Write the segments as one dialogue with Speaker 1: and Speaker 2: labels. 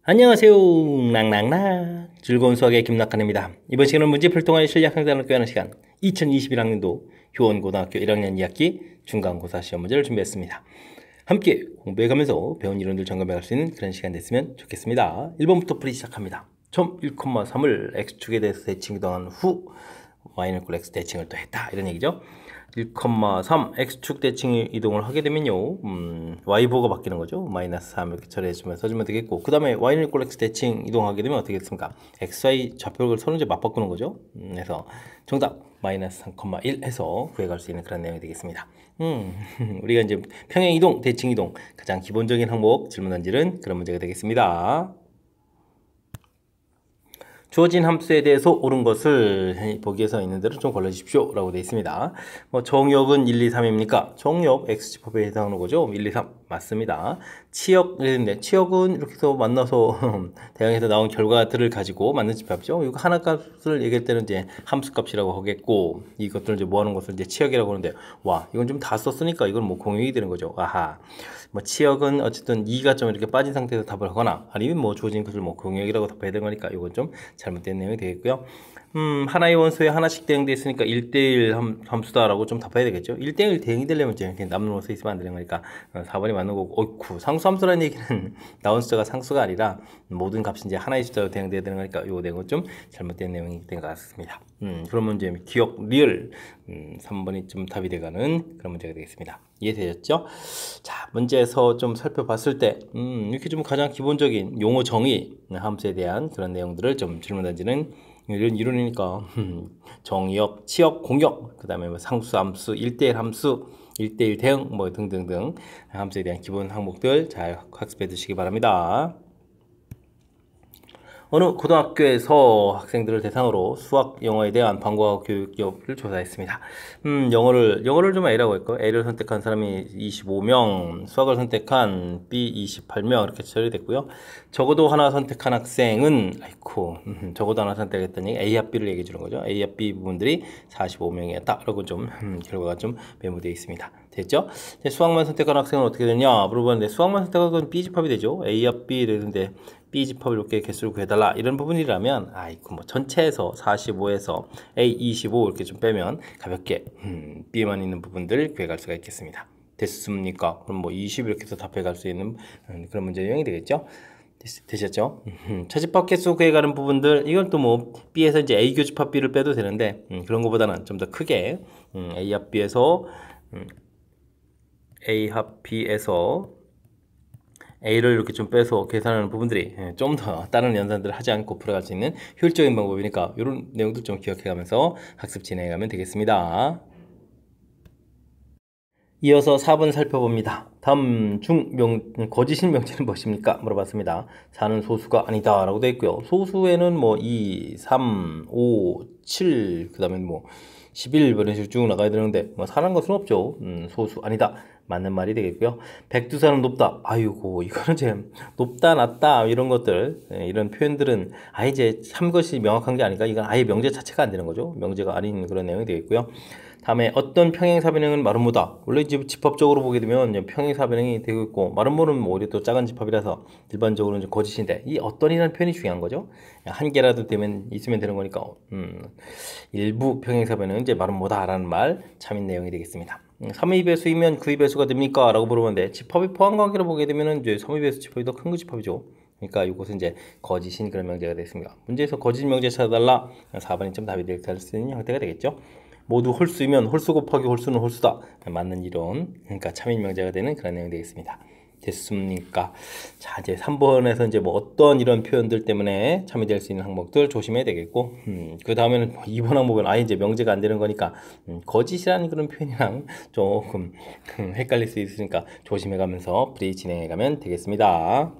Speaker 1: 안녕하세요. 낭낭낭 즐거운 수학의 김낙한입니다. 이번 시간은 문제풀 동안의 실력 향상을 꾀하는 시간 2021학년도 효원고등학교 1학년 2학기 중간고사 시험 문제를 준비했습니다. 함께 공부해가면서 배운 이론들 점검해갈 수 있는 그런 시간 됐으면 좋겠습니다. 1번부터 풀이 시작합니다. 점 1,3을 x축에 대해서 대칭 이동한 후 y는 x 대칭을 또 했다 이런 얘기죠. 1,3 x축 대칭 이동을 하게 되면요 y보가 바뀌는 거죠. 마이너스 3 이렇게 처리해주면 써주면 되겠고, 그 다음에 y는 x 대칭 이동하게 되면 어떻게 됐습니까? xy 좌표를 서로 이제 맞바꾸는 거죠. 그래서 정답 마이너스 3,1 해서 구해갈 수 있는 그런 내용이 되겠습니다. 우리가 이제 평행 이동, 대칭 이동 가장 기본적인 항목 질문 던지는 그런 문제가 되겠습니다. 주어진 함수에 대해서 옳은 것을 보기에 있는 대로 좀 골라주십시오 라고 되어 있습니다. 정역은 1, 2, 3입니까? 정역 x지법에 해당하는 거죠. 1, 2, 3 맞습니다. 치역인데 치역은 이렇게 해서 만나서 대항에서 나온 결과들을 가지고 만든 집합이죠. 이거 하나 값을 얘기할 때는 이제 함수 값이라고 하겠고, 이것들을 이제 모아놓은 것을 이제 치역이라고 하는데, 와 이건 좀 다 썼으니까 이건 뭐 공역이 되는 거죠. 아하. 치역은 어쨌든 2가 좀 이렇게 빠진 상태에서 답을 하거나 아니면 주어진 것을 공역이라고 답해야 되는 거니까 이건 좀 잘못된 내용이 되겠고요. 하나의 원소에 하나씩 대응되어 있으니까 1대1 함수다라고 좀 답해야 되겠죠. 1대1 대응이 되려면 이제 남는 원소 있으면 안 되는 거니까 4번이 맞는 거고, 어이쿠 상수함수라는 얘기는 나온 숫자가 상수가 아니라 모든 값이 이제 하나의 숫자로 대응되어야 되는 거니까 이 내용은 좀 잘못된 내용이 된 것 같습니다. 그러면 이제 기억 리얼 3번이 좀 답이 돼가는 그런 문제가 되겠습니다. 이해되셨죠? 자, 문제에서 좀 살펴봤을 때 이렇게 좀 가장 기본적인 용어 정의 함수에 대한 그런 내용들을 좀 질문 던지는 이런 이론이니까 정의역, 치역, 공역, 그 다음에 상수, 함수, 1대1 함수, 1대1 대응 등등등 함수에 대한 기본 항목들 잘 학습해 두시기 바랍니다. 어느 고등학교에서 학생들을 대상으로 수학, 영어에 대한 방과후 교육을 조사했습니다. 영어를 좀 A라고 했고, A를 선택한 사람이 25명, 수학을 선택한 B 28명 이렇게 처리됐고요. 적어도 하나 선택한 학생은 적어도 하나 선택했더니 A와 B를 얘기해 주는 거죠. A와 B 부분들이 45명이었다. 그리고 좀 결과가 좀 메모되어 있습니다. 됐죠? 수학만 선택한 학생은 어떻게 되냐 물어봤는데, 수학만 선택한 건 B집합이 되죠. A와 B 이랬는데 B집합을 이렇게 개수를 구해달라 이런 부분이라면 전체에서 45에서 A 25 이렇게 좀 빼면 가볍게 B에만 있는 부분들 구해갈 수가 있겠습니다. 됐습니까? 그럼 20 이렇게 해서 답해갈 수 있는 그런 문제 유형이 되겠죠? 되셨죠? 처집합 개수 구해가는 부분들, 이건 또 B에서 이제 A 교집합 B를 빼도 되는데 그런 것보다는 좀 더 크게 A 합 B에서 A 합 B에서 A를 이렇게 좀 빼서 계산하는 부분들이 좀 더 다른 연산들을 하지 않고 풀어갈 수 있는 효율적인 방법이니까 이런 내용들 좀 기억해가면서 학습 진행해가면 되겠습니다. 이어서 4번 살펴봅니다. 다음 중 거짓인 명제는 무엇입니까? 물어봤습니다. 4는 소수가 아니다 라고 되어 있고요. 소수에는 2, 3, 5, 7, 그 다음에 11 이런 식으로 쭉 나가야 되는데 4라는 것은 없죠. 소수 아니다. 맞는 말이 되겠고요. 백두산은 높다. 아이고 이거는 이제 높다 낮다 이런 것들, 이런 표현들은 아예 이제 참 것이 명확한 게 아니라 이건 아예 명제 자체가 안 되는 거죠. 명제가 아닌 그런 내용이 되겠고요. 다음에 어떤 평행사변형은 마름모다. 원래 이제 집합적으로 보게 되면 평행사변형이 되고 있고, 마름모는 오히려 또 작은 집합이라서 일반적으로 이제 거짓인데, 이 어떤이라는 표현이 중요한 거죠. 한 개라도 있으면 되는 거니까 일부 평행사변형은 이제 마름모다라는 말 참인 내용이 되겠습니다. 3의 배수이면 그의 배수가 됩니까? 라고 물어보는데, 집합의 포함관계로 보게 되면 이제 3의 배수 집합이 더 큰 거 집합이죠. 그러니까 이것은 이제 거짓인 그런 명제가 됐습니다. 문제에서 거짓 명제 찾아달라. 4번이 좀 답이 될 수 있는 형태가 되겠죠. 모두 홀수이면 홀수 곱하기 홀수는 홀수다. 맞는 이론, 그러니까 참인 명제가 되는 그런 내용이 되겠습니다. 됐습니까? 자, 이제 3번에서 이제 어떤 이런 표현들 때문에 참이 될 수 있는 항목들 조심해야 되겠고, 그 다음에는 2번 항목은 아예 이제 명제가 안 되는 거니까 거짓이라는 그런 표현이랑 조금 헷갈릴 수 있으니까 조심해가면서 풀이 진행해가면 되겠습니다.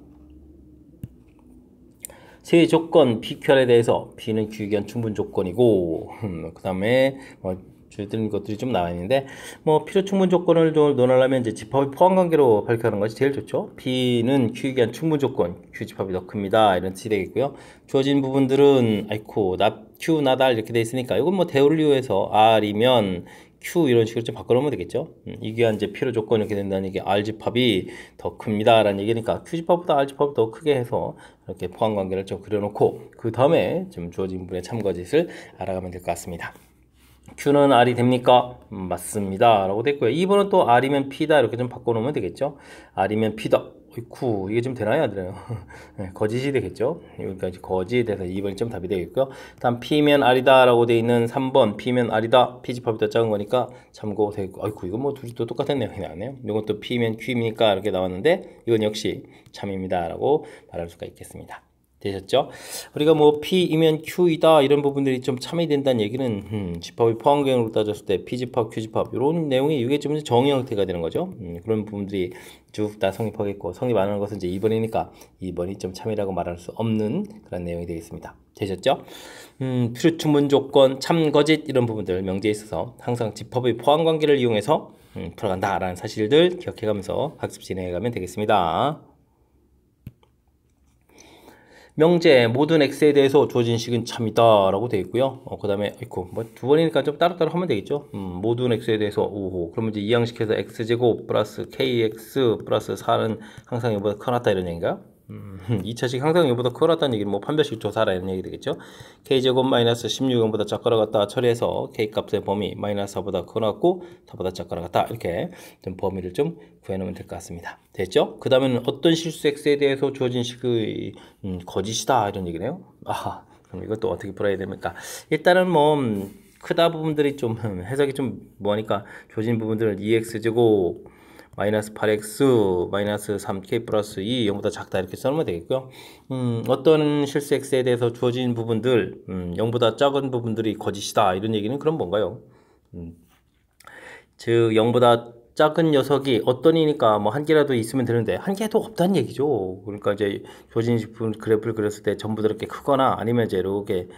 Speaker 1: 세 조건 PQR에 대해서 P는 Q기한 충분 조건이고, 그 다음에 주된 것들이 좀 나와 있는데, 필요 충분 조건을 좀 논하려면 이제 집합의 포함 관계로 밝혀하는 것이 제일 좋죠. P는 Q기한 충분 조건, Q 집합이 더 큽니다. 이런 뜻이 되겠고요. 주어진 부분들은 Q, not R 이렇게 돼 있으니까 이건 대오를 이용해서 R이면 Q 이런 식으로 좀 바꿔놓으면 되겠죠. 이게 이제 필요 조건이 이렇게 된다는 게 R집합이 더 큽니다 라는 얘기니까 Q집합보다 R집합을 더 크게 해서 이렇게 포함관계를 좀 그려놓고 그 다음에 좀 주어진 부분의 참거짓을 알아가면 될 것 같습니다. Q는 R이 됩니까? 맞습니다 라고 됐고요. 2번은 또 R이면 P다 이렇게 좀 바꿔놓으면 되겠죠. R이면 P다. 어이쿠, 이게 좀 되나요? 안 되나요? 네, 거짓이 되겠죠. 그러니까 거짓에 대해서 2번이 좀 답이 되겠고요. 다음 P면 R이다 라고 되어 있는 3번 P면 R이다. P집합이 더 작은 거니까 참고되고, 아이쿠, 이거 뭐 둘이 또 똑같은 내용이 나왔네요. 이건 또 P면 Q입니까? 이렇게 나왔는데 이건 역시 참입니다 라고 말할 수가 있겠습니다. 되셨죠? 우리가 뭐 P이면 Q이다 이런 부분들이 좀 참이 된다는 얘기는 집합의 포함경으로 따졌을 때 P집합, Q집합 이런 내용이 이게 좀 정의 형태가 되는 거죠. 그런 부분들이 쭉 다 성립하겠고 성립하는 것은 이제 2번이니까 2번이 좀 참이라고 말할 수 없는 그런 내용이 되겠습니다. 되셨죠? 필요충분 조건, 참거짓 이런 부분들 명제에 있어서 항상 집합의 포함관계를 이용해서 풀어간다라는 사실들 기억해가면서 학습 진행해가면 되겠습니다. 명제 모든 x에 대해서 주어진 식은 참이다 라고 되어 있고요. 그 다음에 뭐 두 번이니까 좀 따로따로 하면 되겠죠. 모든 x에 대해서 오호 그러면 이제 이항식해서 x제곱 플러스 kx 플러스 4는 항상 이보다 커놨다 이런 얘기인가요? 2차식 항상 이보다 커놨다는 얘기는 뭐 판별식 조사라 이런 얘기 되겠죠. k제곱 마이너스 16보다 작거나 같다 처리해서 k값의 범위 마이너스 4보다 커놨고 4보다 작거나 같다 이렇게 좀 범위를 좀 구해놓으면 될 것 같습니다. 됐죠? 그 다음에는 어떤 실수 x에 대해서 주어진 식의 거짓이다 이런 얘기네요. 아 그럼 이것도 어떻게 풀어야 됩니까? 일단은 뭐 크다 부분들이 좀 해석이 좀 뭐하니까 주어진 부분들을 2x제곱 마이너스 8x 마이너스 3k 플러스 2 0보다 작다 이렇게 써놓으면 되겠고요. 어떤 실수 x에 대해서 주어진 부분들 0보다 작은 부분들이 거짓이다 이런 얘기는 그럼 뭔가요? 즉 0보다 작은 녀석이 어떤 이니까 뭐 한 개라도 있으면 되는데 한 개도 없다는 얘기죠. 그러니까 이제 주어진 그래프를 그렸을 때 전부 다 이렇게 크거나 아니면 이제 이렇게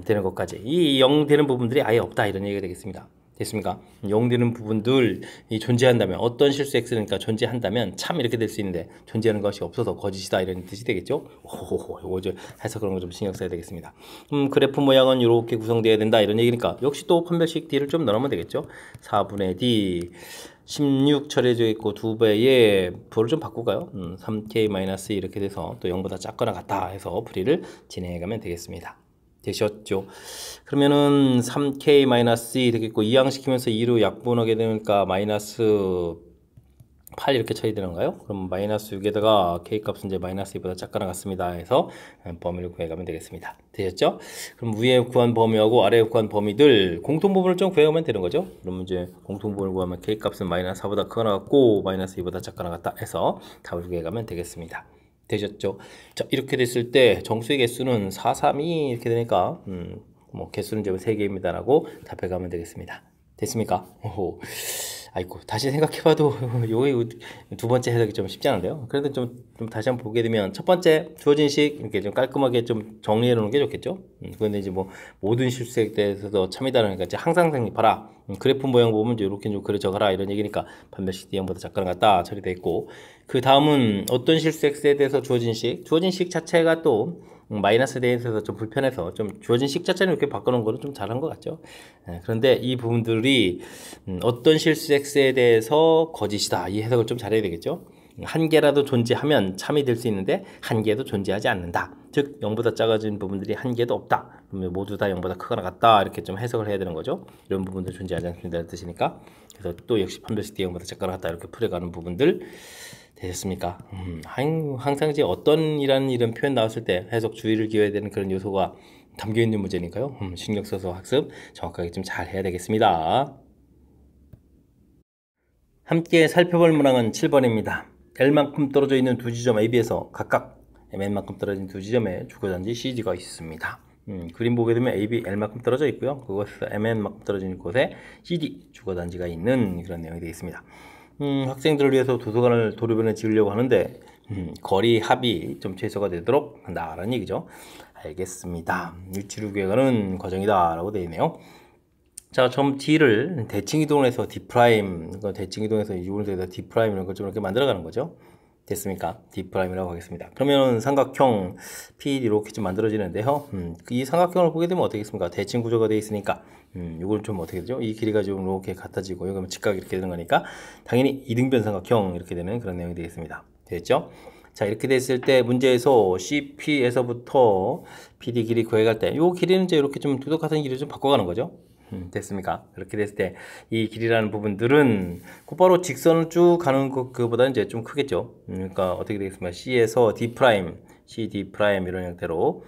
Speaker 1: 되는 것까지 이 0 되는 부분들이 아예 없다 이런 얘기가 되겠습니다. 됐습니까? 0 되는 부분들이 존재한다면 어떤 실수 x니까 존재한다면 참 이렇게 될 수 있는데 존재하는 것이 없어서 거짓이다 이런 뜻이 되겠죠? 오호호 이거 이제 해서 그런 거 좀 신경 써야 되겠습니다. 그래프 모양은 이렇게 구성되어야 된다 이런 얘기니까 역시 또 판별식 d를 좀 넣으면 되겠죠? 4분의 d 16 처리해져 있고 2배의 부호를 좀 바꿀까요? 3k-2 이렇게 돼서 또 0보다 작거나 같다 해서 풀이를 진행해 가면 되겠습니다. 되셨죠? 그러면은 3k-2 되겠고 이항시키면서 2로 약분하게 되니까 마이너스 8 이렇게 처리되는가요? 그럼 마이너스 6에다가 k값은 이제 마이너스 2보다 작거나 같습니다 해서 범위를 구해가면 되겠습니다. 되셨죠? 그럼 위에 구한 범위하고 아래에 구한 범위들 공통부분을 좀 구해가면 되는 거죠. 그러면 이제 공통부분을 구하면 k값은 마이너스 4보다 크거나 같고 마이너스 2보다 작거나 같다 해서 답을 구해가면 되겠습니다. 되셨죠? 자, 이렇게 됐을 때 정수의 개수는 4, 3, 2 이렇게 되니까 뭐 개수는 이제 3개입니다 라고 답해가면 되겠습니다. 됐습니까? 오호. 아이고 다시 생각해봐도 요게 두 번째 해석이 좀 쉽지 않은데요. 그래도 좀 다시 한번 보게 되면 첫 번째 주어진 식 이렇게 좀 깔끔하게 좀 정리해 놓는 게 좋겠죠. 그런데 이제 뭐 모든 실수에 대해서도 참이다라는 게 이제 항상 성립하라. 그래프 모양 보면 이제 이렇게 좀 그려져가라 이런 얘기니까 판별식 D형보다 작거나 같다 처리되어 있고 그 다음은 어떤 실수 X에 대해서 주어진 식 자체가 또 마이너스에 대해서 좀 불편해서 좀 주어진 식 자체는 이렇게 바꿔놓은 거는 좀 잘한 것 같죠. 그런데 이 부분들이 어떤 실수 X에 대해서 거짓이다 이 해석을 좀 잘해야 되겠죠. 한 개라도 존재하면 참이 될 수 있는데 한 개도 존재하지 않는다. 즉 0보다 작아진 부분들이 한 개도 없다. 그러면 모두 다 0보다 크거나 같다 이렇게 좀 해석을 해야 되는 거죠. 이런 부분들 존재하지 않는다는 뜻이니까. 그래서 또 역시 판별식 D 0보다 작거나 같다 이렇게 풀어가는 부분들 되셨습니까? 항상 이제 어떤이라는 이런 표현 나왔을 때 해석 주의를 기울여야 되는 그런 요소가 담겨 있는 문제니까요. 신경 써서 학습 정확하게 좀 잘 해야 되겠습니다. 함께 살펴볼 문항은 7번입니다. L만큼 떨어져 있는 두 지점 AB에서 각각 MN만큼 떨어진 두 지점에 주거단지 CD가 있습니다. 그림 보게 되면 AB, L만큼 떨어져 있고요. 그곳에서 MN만큼 떨어진 곳에 CD 주거단지가 있는 그런 내용이 되겠습니다. 학생들을 위해서 도서관을 도로변에 지으려고 하는데 거리 합이 좀 최소가 되도록 한다라는 얘기죠. 알겠습니다. 위치를 구해가는 과정이다 라고 되어 있네요. 자, 점 D를 대칭 이동을 해서 D', 대칭 이동해서 이분에서 D' 이런 걸 좀 이렇게 만들어가는 거죠. 됐습니까? D'라고 하겠습니다. 그러면 삼각형 PL 이렇게 좀 만들어지는데요. 이 삼각형을 보게 되면 어떻게 겠습니까? 대칭 구조가 되어 있으니까 이걸 좀 어떻게 되죠? 이 길이가 좀 이렇게 같아지고 여기 직각 이렇게 되는 거니까 당연히 이등변 삼각형 이렇게 되는 그런 내용이 되겠습니다. 됐죠? 자, 이렇게 됐을 때 문제에서 CP에서부터 PD 길이 구해갈 때 이 길이는 이제 이렇게 좀 두둑 같은 길이를 좀 바꿔가는 거죠. 됐습니까? 그렇게 됐을 때 이 길이라는 부분들은 곧바로 직선을 쭉 가는 그보다는 이제 좀 크겠죠. 그러니까 어떻게 되겠습니까? C에서 D 프라임, C D 프라임 이런 형태로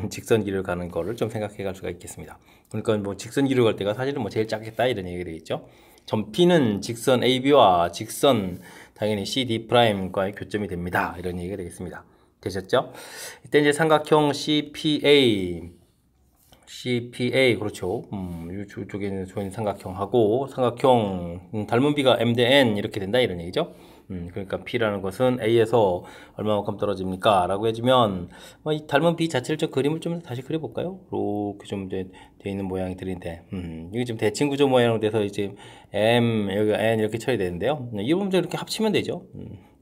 Speaker 1: 직선 길이를 가는 거를 좀 생각해 갈 수가 있겠습니다. 그러니까 뭐 직선 길이를 갈 때가 사실은 뭐 제일 작겠다 이런 얘기가 되겠죠. 점 P는 직선 AB와 직선 당연히 CD 프라임과의 교점이 됩니다. 이런 얘기가 되겠습니다. 되셨죠? 이때 이제 삼각형 CPA 그렇죠. 이쪽에 있는 삼각형하고 삼각형 닮은 비가 M 대 N 이렇게 된다 이런 얘기죠. 그러니까 P라는 것은 A에서 얼마만큼 떨어집니까? 라고 해주면 이 닮은 B 자체를 좀 그림을 좀 다시 그려볼까요? 이렇게 좀 돼 있는 모양들인데 이게 지금 대칭 구조 모양으로 돼서 이제 M 여기가 N 이렇게 쳐야 되는데요. 이 부분 이렇게 합치면 되죠.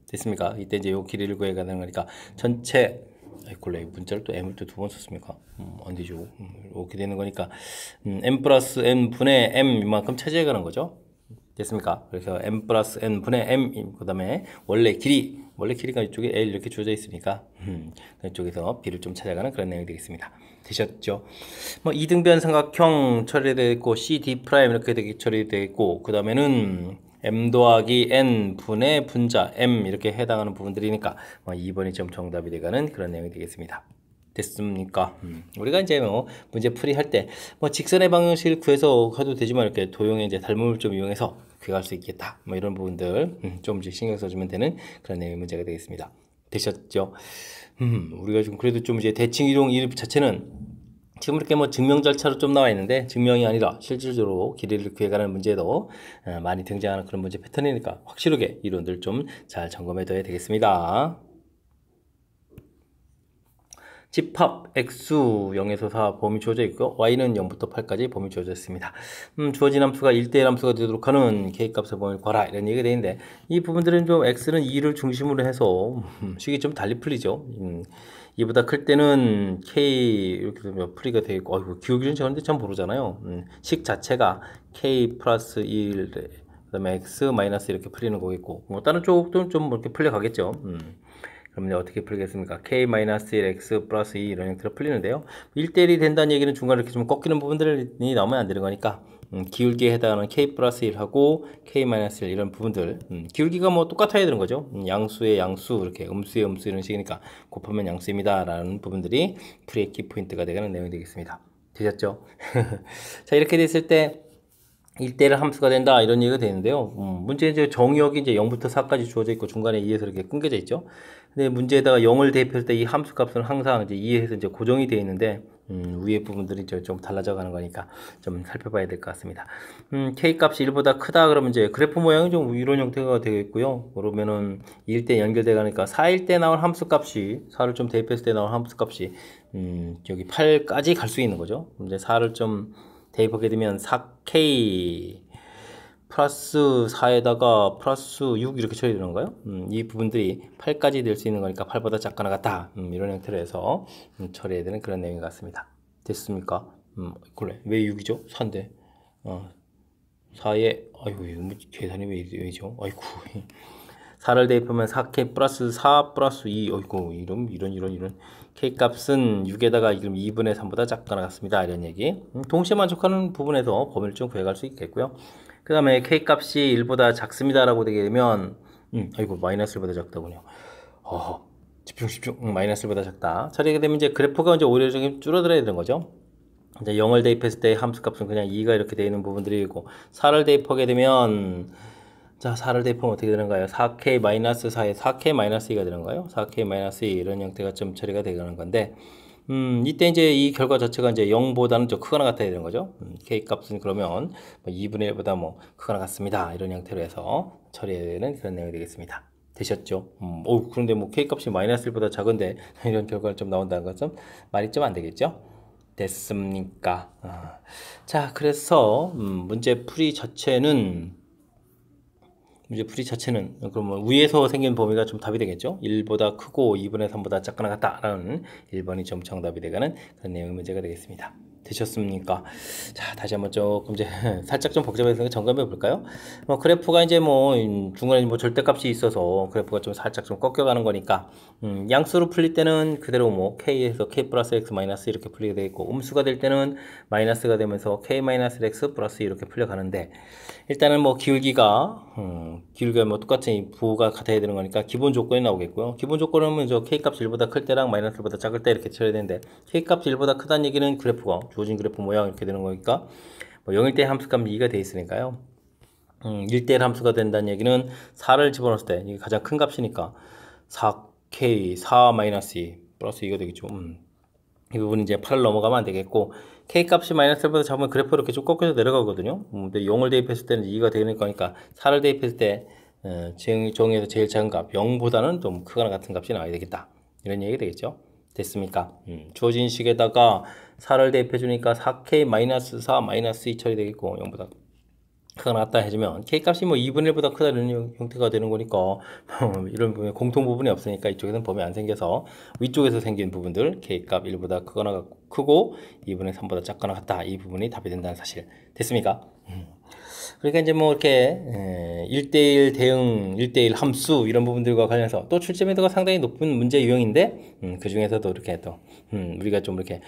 Speaker 1: 됐습니까? 이때 이제 요 길이를 구해가는 거니까 전체 아이콜레 문자를 또 M을 또 두 번 썼습니까? 안 되죠. 이렇게 되는 거니까 M 플러스 N 분의 M 이만큼 차지해가는 거죠. 됐습니까? 그래서 M 플러스 N 분의 M 그 다음에 원래 길이가 이쪽에 L 이렇게 주어져 있으니까 이쪽에서 B를 좀 찾아가는 그런 내용이 되겠습니다. 되셨죠? 뭐 이등변 삼각형 처리되어 있고 CD 프라임 이렇게 처리되어 있고 그 다음에는 M 더하기 N 분의 분자 M 이렇게 해당하는 부분들이니까 2번이 좀 정답이 되가는 그런 내용이 되겠습니다. 됐습니까? 우리가 이제 뭐 문제 풀이할 때 뭐 직선의 방정식을 구해서 해도 되지만 이렇게 도형의 이제 닮음을 좀 이용해서 구할 수 있겠다. 뭐 이런 부분들 좀 신경 써주면 되는 그런 내용의 문제가 되겠습니다. 되셨죠? 우리가 좀 그래도 좀 이제 대칭 이동 이 자체는 지금 이렇게 뭐 증명 절차로 좀 나와 있는데 증명이 아니라 실질적으로 길이를 구해가는 문제도 많이 등장하는 그런 문제 패턴이니까 확실하게 이론들 좀 잘 점검해 둬야 되겠습니다. 집합 x 0에서 4 범위 주어져 있고 y는 0부터 8까지 범위 주어져 있습니다. 주어진 함수가 1대1 함수가 되도록 하는 k값의 범위를 구하라 이런 얘기가 되는데 이 부분들은 좀 x는 2를 중심으로 해서 식이 좀 달리 풀리죠. 2보다 클 때는 k 이렇게 되면 풀이가 되어 있고 아이고 기울기는 저런데 참 모르잖아요. 식 자체가 k 플러스 1 그 다음에 x 마이너스 이렇게 풀리는 거겠고 뭐 다른 쪽도 좀 이렇게 풀려 가겠죠. 그럼 어떻게 풀겠습니까? k-1 x 플러스 2 이런 형태로 풀리는데요. 1대1이 된다는 얘기는 중간에 이렇게 좀 꺾이는 부분들이 나오면 안 되는 거니까 기울기에 해당하는 k 플러스 1하고 k-1 이런 부분들 기울기가 뭐 똑같아야 되는 거죠. 양수의 양수 이렇게 음수의 음수 이런 식이니까 곱하면 양수입니다 라는 부분들이 풀이의 키포인트가 되는 내용이 되겠습니다. 되셨죠? 자 이렇게 됐을 때 1대1 함수가 된다 이런 얘기가 되는데요. 문제 이제 정의역이 이제 0부터 4까지 주어져 있고 중간에 2에서 이렇게 끊겨져 있죠. 근데 문제에다가 0을 대입했을 때 이 함수 값은 항상 이제 2에서 이제 고정이 되어 있는데 위에 부분들이 좀 달라져 가는 거니까 좀 살펴봐야 될 것 같습니다. k 값이 1보다 크다 그러면 이제 그래프 모양이 좀 이런 형태가 되겠고요. 그러면은 1대 연결돼 가니까 4일 때 나온 함수 값이 4를 좀 대입했을 때 나온 함수 값이 여기 8까지 갈 수 있는 거죠. 이제 4를 좀 대입하게 되면 4k 플러스 4에다가 플러스 6 이렇게 처리되는 거예요. 이 부분들이 8까지 될 수 있는 거니까 8보다 작거나 같다. 이런 형태로 해서 처리해야 되는 그런 내용인 것 같습니다. 됐습니까? 그래. 왜 6이죠? 4인데. 4에, 아이고, 계산이 왜죠? 아이고. 4를 대입하면 4k 플러스 4 플러스 2. 어이구, 이런. k 값은 6에다가 지금 2분의 3보다 작거나 같습니다. 이런 얘기. 동시에 만족하는 부분에서 범위를 좀 구해갈 수 있겠고요. 그 다음에 k 값이 1보다 작습니다. 라고 되게 되면, 아이고, 마이너스 1보다 작다군요. 집중. 마이너스 1보다 작다. 처리하게 되면 이제 그래프가 이제 오히려 좀 줄어들어야 되는 거죠. 이제 0을 대입했을 때 함수 값은 그냥 2가 이렇게 되어 있는 부분들이 있고, 4를 대입하게 되면, 자, 4를 대입하면 어떻게 되는가요? 4k-4에 4k-2가 되는가요? 4k-2 이런 형태가 좀 처리가 되는 건데 이때 이제 이 결과 자체가 이제 0보다는 좀 크거나 같아야 되는 거죠. k 값은 그러면 2분의 1보다 뭐 크거나 같습니다. 이런 형태로 해서 처리해야 되는 그런 내용이 되겠습니다. 되셨죠? 그런데 뭐 k 값이 마이너스 1보다 작은데 이런 결과가 좀 나온다는 것은 말이 좀 안 되겠죠? 됐습니까? 자, 그래서 문제 풀이 자체는 문제 풀이 자체는 그러면 위에서 생긴 범위가 좀 답이 되겠죠. 1보다 크고 2분의 3보다 작거나 같다라는 1번이 좀 정답이 되가는 그런 내용의 문제가 되겠습니다. 되셨습니까? 자, 다시 한번 조금 이제 살짝 좀 복잡해서 점검해 볼까요? 그래프가 이제 중간에 절대값이 있어서 그래프가 좀 살짝 좀 꺾여가는 거니까 양수로 풀릴 때는 그대로 k에서 k 플러스 x 마이너스 이렇게 풀리게 되어 있고 음수가 될 때는 마이너스가 되면서 k 마이너스 x 플러스 이렇게 풀려가는데 일단은 기울기가 똑같이 부호가 같아야 되는 거니까 기본 조건이 나오겠고요. 기본 조건은 저 k 값 1보다 클 때랑 마이너스 1보다 작을 때 이렇게 쳐야 되는데 k 값 1보다 크다는 얘기는 그래프가 주어진 그래프 모양 이렇게 되는 거니까 0일 때 함수값 2가 돼 있으니까요. 1대1 함수가 된다는 얘기는 4를 집어넣을 때 이게 가장 큰 값이니까 4k 4-2 플러스 2가 되겠죠. 이 부분은 이제 8을 넘어가면 안 되겠고 k 값이 마이너스 1보다 작으면 그래프가 이렇게 쭉 꺾여서 내려가거든요. 근데 0을 대입했을 때는 2가 되는 거니까 4를 대입했을 때 정의에서 제일 작은 값 0보다는 좀 크거나 같은 값이 나와야 되겠다. 이런 얘기가 되겠죠. 됐습니까? 주어진 식에다가 4를 대입해 주니까 4k 마이너스 4 마이너스 2 처리되겠고 0보다 크거나 같다 해주면 k값이 2분의 1보다 크다 이런 형태가 되는 거니까 이런 부분에 공통 부분이 없으니까 이쪽에서는 범위 안 생겨서 위쪽에서 생긴 부분들 k값 1보다 크거나 크고 2분의 3보다 작거나 같다 이 부분이 답이 된다는 사실 됐습니까? 그러니까 이제 이렇게 1대1 대응, 1대1 함수 이런 부분들과 관련해서 또 출제빈도가 상당히 높은 문제 유형인데 그 중에서도 이렇게 또 우리가 좀 이렇게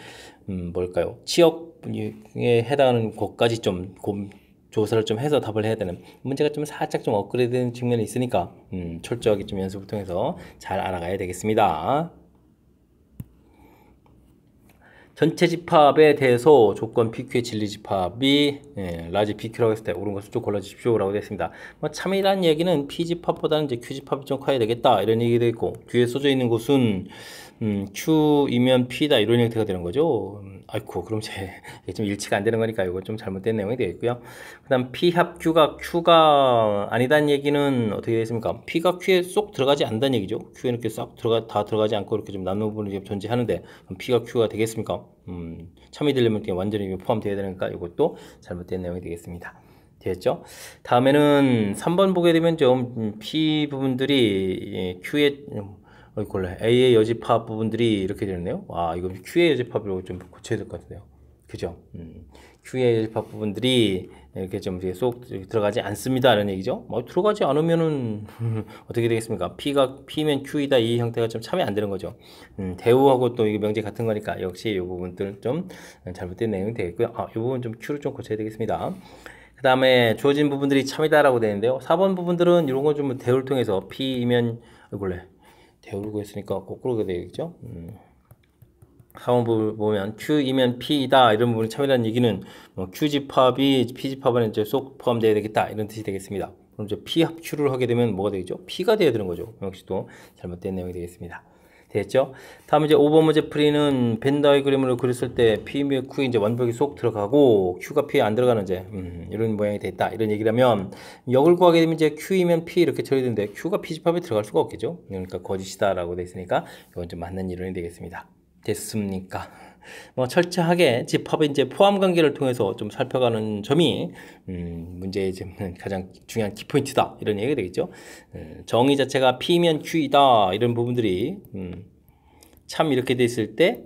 Speaker 1: 뭘까요? 취업에 해당하는 곳까지 좀 조사를 좀 해서 답을 해야 되는 문제가 좀 살짝 좀 업그레이드된 측면이 있으니까 철저하게 좀 연습을 통해서 잘 알아가야 되겠습니다. 전체 집합에 대해서 조건 PQ의 진리 집합이 라지 PQ라고 했을 때 옳은 것을 좀 골라주십시오 라고 되어 있습니다. 참이라는 얘기는 P집합보다는 이제 Q집합이 좀 커야 되겠다 이런 얘기도 있고 뒤에 써져 있는 곳은 Q이면 P다 이런 형태가 되는 거죠. 아이고 그럼 이게 좀 일치가 안 되는 거니까 이거 좀 잘못된 내용이 되겠고요. 그 다음 P 합 Q가 아니다는 얘기는 어떻게 되겠습니까? P가 Q에 쏙 들어가지 않는다는 얘기죠. Q에 이렇게 싹 다 들어가지 않고 이렇게 좀 남는 부분이 존재하는데 그럼 P가 Q가 되겠습니까? 참이 되려면 완전히 포함되어야 되니까 이것도 잘못된 내용이 되겠습니다. 되겠죠? 다음에는 3번 보게 되면 좀 P 부분들이 Q의 A의 여집합 부분들이 이렇게 되네요. 이거 Q의 여집합으로 좀 고쳐야 될 것 같은데요. 그죠? Q의 여집합 부분들이 이렇게 좀 쏙 들어가지 않습니다. 라는 얘기죠. 들어가지 않으면은 어떻게 되겠습니까? P면 Q이다. 이 형태가 좀 참이 안 되는 거죠. 대우하고 또 이게 명제 같은 거니까 역시 이 부분들 좀 잘못된 내용이 되겠고요. 이 부분 좀 Q를 좀 고쳐야 되겠습니다. 그 다음에 주어진 부분들이 참이다라고 되는데요. 4번 부분들은 이런 거 좀 대우를 통해서 P면 대우를 구했으니까 거꾸로 되겠죠. 4번 보면 Q이면 P이다 이런 부분이 참이라는 얘기는 Q집합이 P집합은 이제 쏙 포함되어야 되겠다 이런 뜻이 되겠습니다. 그럼 이제 P 합 Q를 하게 되면 뭐가 되겠죠? P가 되어야 되는 거죠. 역시 또 잘못된 내용이 되겠습니다. 됐죠? 다음 이제 5번 문제 풀이는 벤 다이그램으로 그렸을 때 P면 Q 이제 완벽히 쏙 들어가고 Q가 P에 안 들어가는 이제 이런 모양이 됐다 이런 얘기라면 역을 구하게 되면 이제 Q이면 P 이렇게 처리되는데 Q가 P집합에 들어갈 수가 없겠죠? 그러니까 거짓이다라고 되어 있으니까 이건 좀 맞는 이론이 되겠습니다. 됐습니까? 철저하게 집합의 이제 포함 관계를 통해서 좀 살펴가는 점이 문제의 가장 중요한 키포인트다 이런 얘기가 되겠죠. 정의 자체가 P면 Q이다 이런 부분들이 참 이렇게 돼 있을 때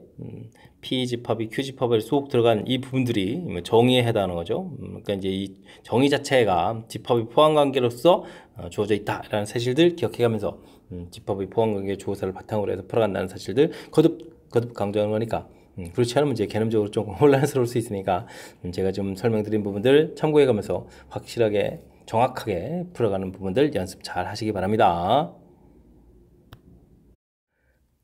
Speaker 1: P집합이 Q집합에 쏙 들어간 이 부분들이 정의에 해당하는 거죠. 그러니까 이제 이 정의 자체가 집합의 포함 관계로서 주어져 있다라는 사실들 기억해가면서 집합의 포함 관계 조사를 바탕으로 해서 풀어간다는 사실들 거듭 강조하는 거니까 그렇지 않으면 이제 개념적으로 좀 혼란스러울 수 있으니까 제가 좀 설명드린 부분들 참고해 가면서 확실하게 정확하게 풀어가는 부분들 연습 잘 하시기 바랍니다.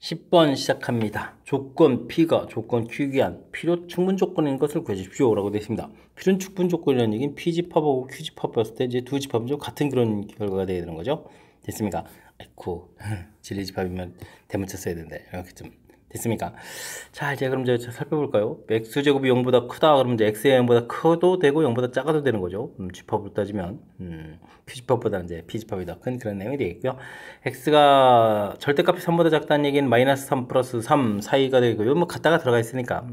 Speaker 1: 10번 시작합니다. 조건 P가 조건 Q에 의한 필요 충분 조건인 것을 구해주십시오 라고 되어 있습니다. 필요 충분 조건이라는 얘기는 P집합하고 Q집합 봤을 때 이제 두 집합이 좀 같은 그런 결과가 되어야 되는 거죠. 됐습니까? 아이고 진리집합이면 대문자 써야 되는데 이렇게 좀 됐습니까? 자 이제 그럼 이제 살펴볼까요? x제곱이 0보다 크다 그러면 이제 x의 0보다 커도 되고 0보다 작아도 되는 거죠. 집합으로 따지면 q집합보다 이제 p집합이 더 큰 그런 내용이 되겠고요. x가 절대값이 3보다 작다는 얘기는 마이너스 3 플러스 3 사이가 되고요. 같다가 들어가 있으니까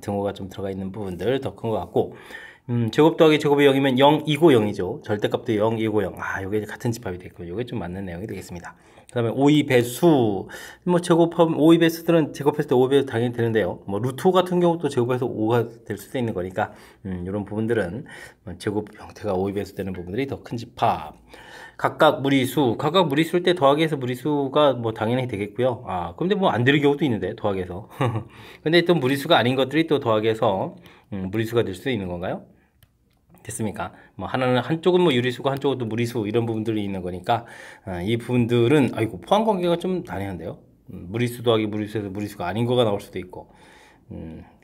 Speaker 1: 등호가 좀 들어가 있는 부분들 더 큰 것 같고 제곱 더하기 제곱이 0이면 0이고 0이죠. 절대값도 0이고 0. 아, 요게 같은 집합이 됐고, 요게 좀 맞는 내용이 되겠습니다. 그 다음에 5의 배수, 뭐 제곱하면 5의 배수들은 제곱했을 때 5의 배수 당연히 되는데요. 뭐 루트 5 같은 경우도 제곱해서 5가 될 수도 있는 거니까, 이런 부분들은 제곱 형태가 5의 배수 되는 부분들이 더 큰 집합. 각각 무리수일 때 더하기해서 무리수가 뭐 당연히 되겠고요. 아, 근데 뭐 안 되는 경우도 있는데, 더하기해서. 근데 또 무리수가 아닌 것들이 또 더하기해서 무리수가 될 수도 있는 건가요? 됐습니까? 뭐 하나는 한쪽은 뭐 유리수고 한쪽은 또 무리수 이런 부분들이 있는 거니까 이 부분들은 아이고 포함 관계가 좀 난해한데요. 무리수 더하기 무리수에서 무리수가 아닌 거가 나올 수도 있고